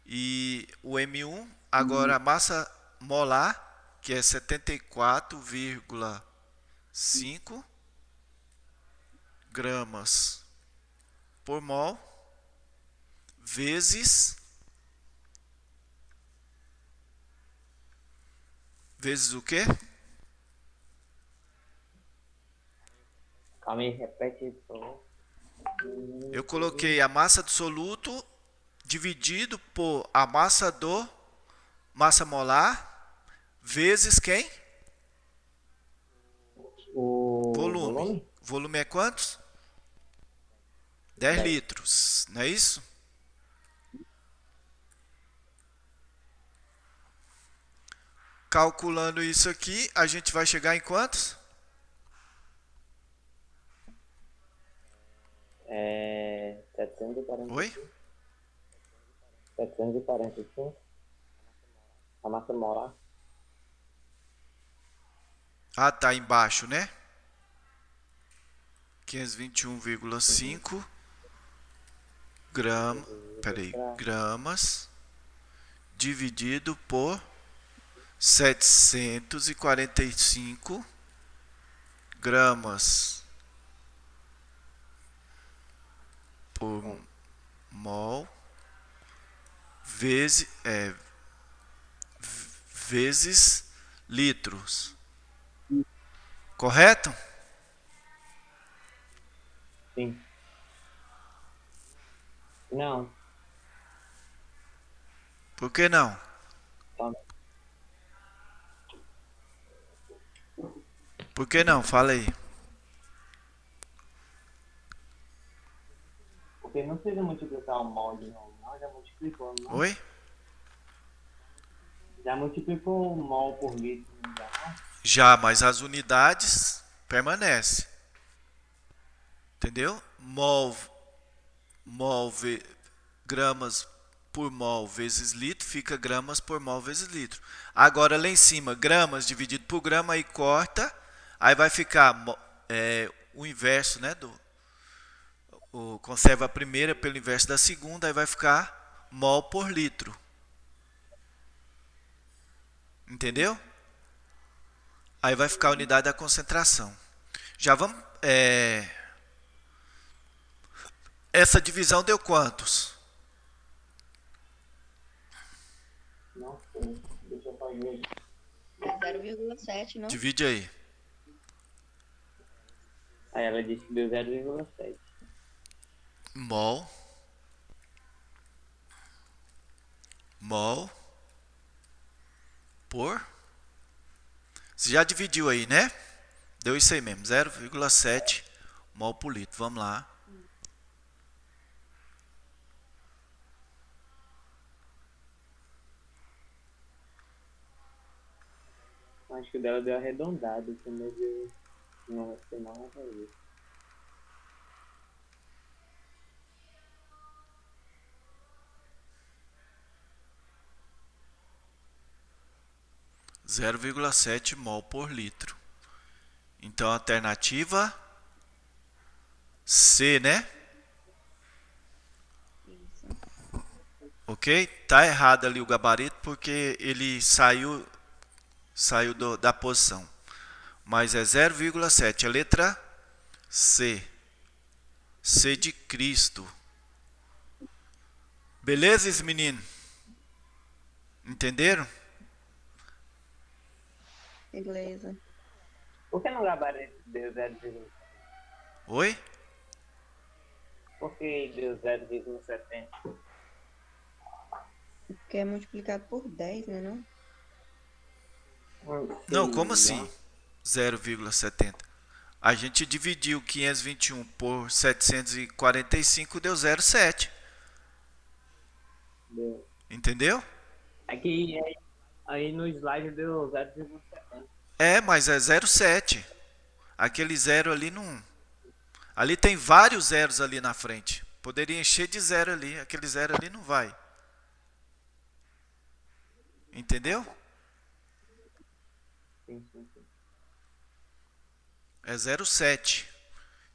E o M1, agora a massa molar, que é 74,5 gramas por mol, vezes o quê? Calma aí, repete isso. Eu coloquei a massa do soluto dividido por a massa molar vezes quem? O Volume. Volume é quantos? 10 litros, não é isso? Calculando isso aqui, a gente vai chegar em quantos? 745. Oi? 745. A massa molar. Ah, tá embaixo, né? 521,5 gramas dividido por 745 gramas por mol vezes litros. Correto? Sim. Não. Por que não? Tá. Por que não? Fala aí. Porque não precisa multiplicar o mol de novo, não. Já multiplicou, não? Oi? Já multiplicou o mol por litro, não já não? Já, mas as unidades permanecem. Entendeu? Gramas por mol vezes litro, fica gramas por mol vezes litro. Agora lá em cima, gramas dividido por grama, aí corta, aí vai ficar o inverso, né? Conserva a primeira pelo inverso da segunda, aí vai ficar mol por litro. Entendeu? Aí vai ficar a unidade da concentração. Já vamos... Essa divisão deu quantos? Não sei. Deixa eu fazer. É 0,7, não? Divide aí. Aí ela disse que deu 0,7. Mol por... Você já dividiu aí, né? Deu isso aí mesmo, 0,7 mol por litro. Vamos lá. Acho que o dela deu arredondado, que meu Deus. Não vai ser nada pra isso. Zero vírgula sete mol por litro. Então, a alternativa C, né? Isso. Ok? Tá errado ali o gabarito porque ele saiu da posição. Mas é 0,7. A letra C. C de Cristo. Beleza, esse menino? Entenderam? Beleza. Por que no gabarito deu 0,7? Oi? Por que deu 0,70? Porque é multiplicado por 10, né, não? Não, como assim? 0,70. A gente dividiu 521 por 745, deu 0,7. Deu. Entendeu? Aqui, aí no slide deu 0,70. Mas é 0,7. Aquele zero ali não... Ali tem vários zeros ali na frente. Poderia encher de zero ali. Aquele zero ali não vai. Entendeu? Sim. É 0,7.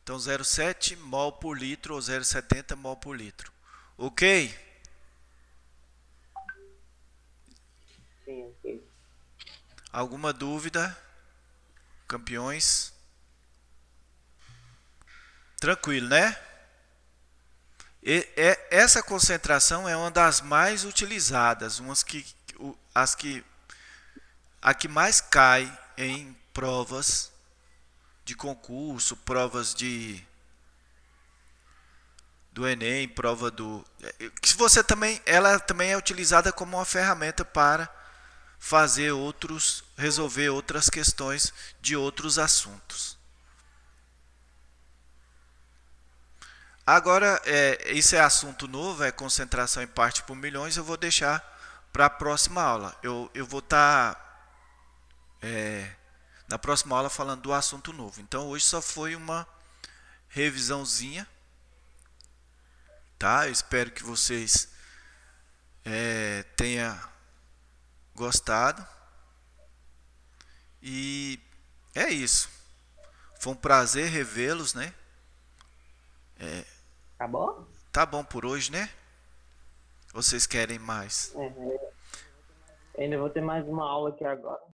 Então 0,7 mol por litro ou 0,70 mol por litro. Ok? Sim, ok. Alguma dúvida? Campeões? Tranquilo, né? Essa concentração é uma das mais utilizadas, a que mais cai em provas de concurso, provas do Enem, prova do... Se você também, ela também é utilizada como uma ferramenta para resolver outras questões de outros assuntos. Agora, isso é assunto novo, é concentração em parte por milhões, eu vou deixar para a próxima aula. Eu vou estar na próxima aula falando do assunto novo. Então, hoje só foi uma revisãozinha tá? Eu espero que vocês tenham gostado. E é isso. Foi um prazer revê-los, né? Acabou? Tá bom por hoje, né? Ou vocês querem mais? Ainda vou ter mais uma aula aqui agora.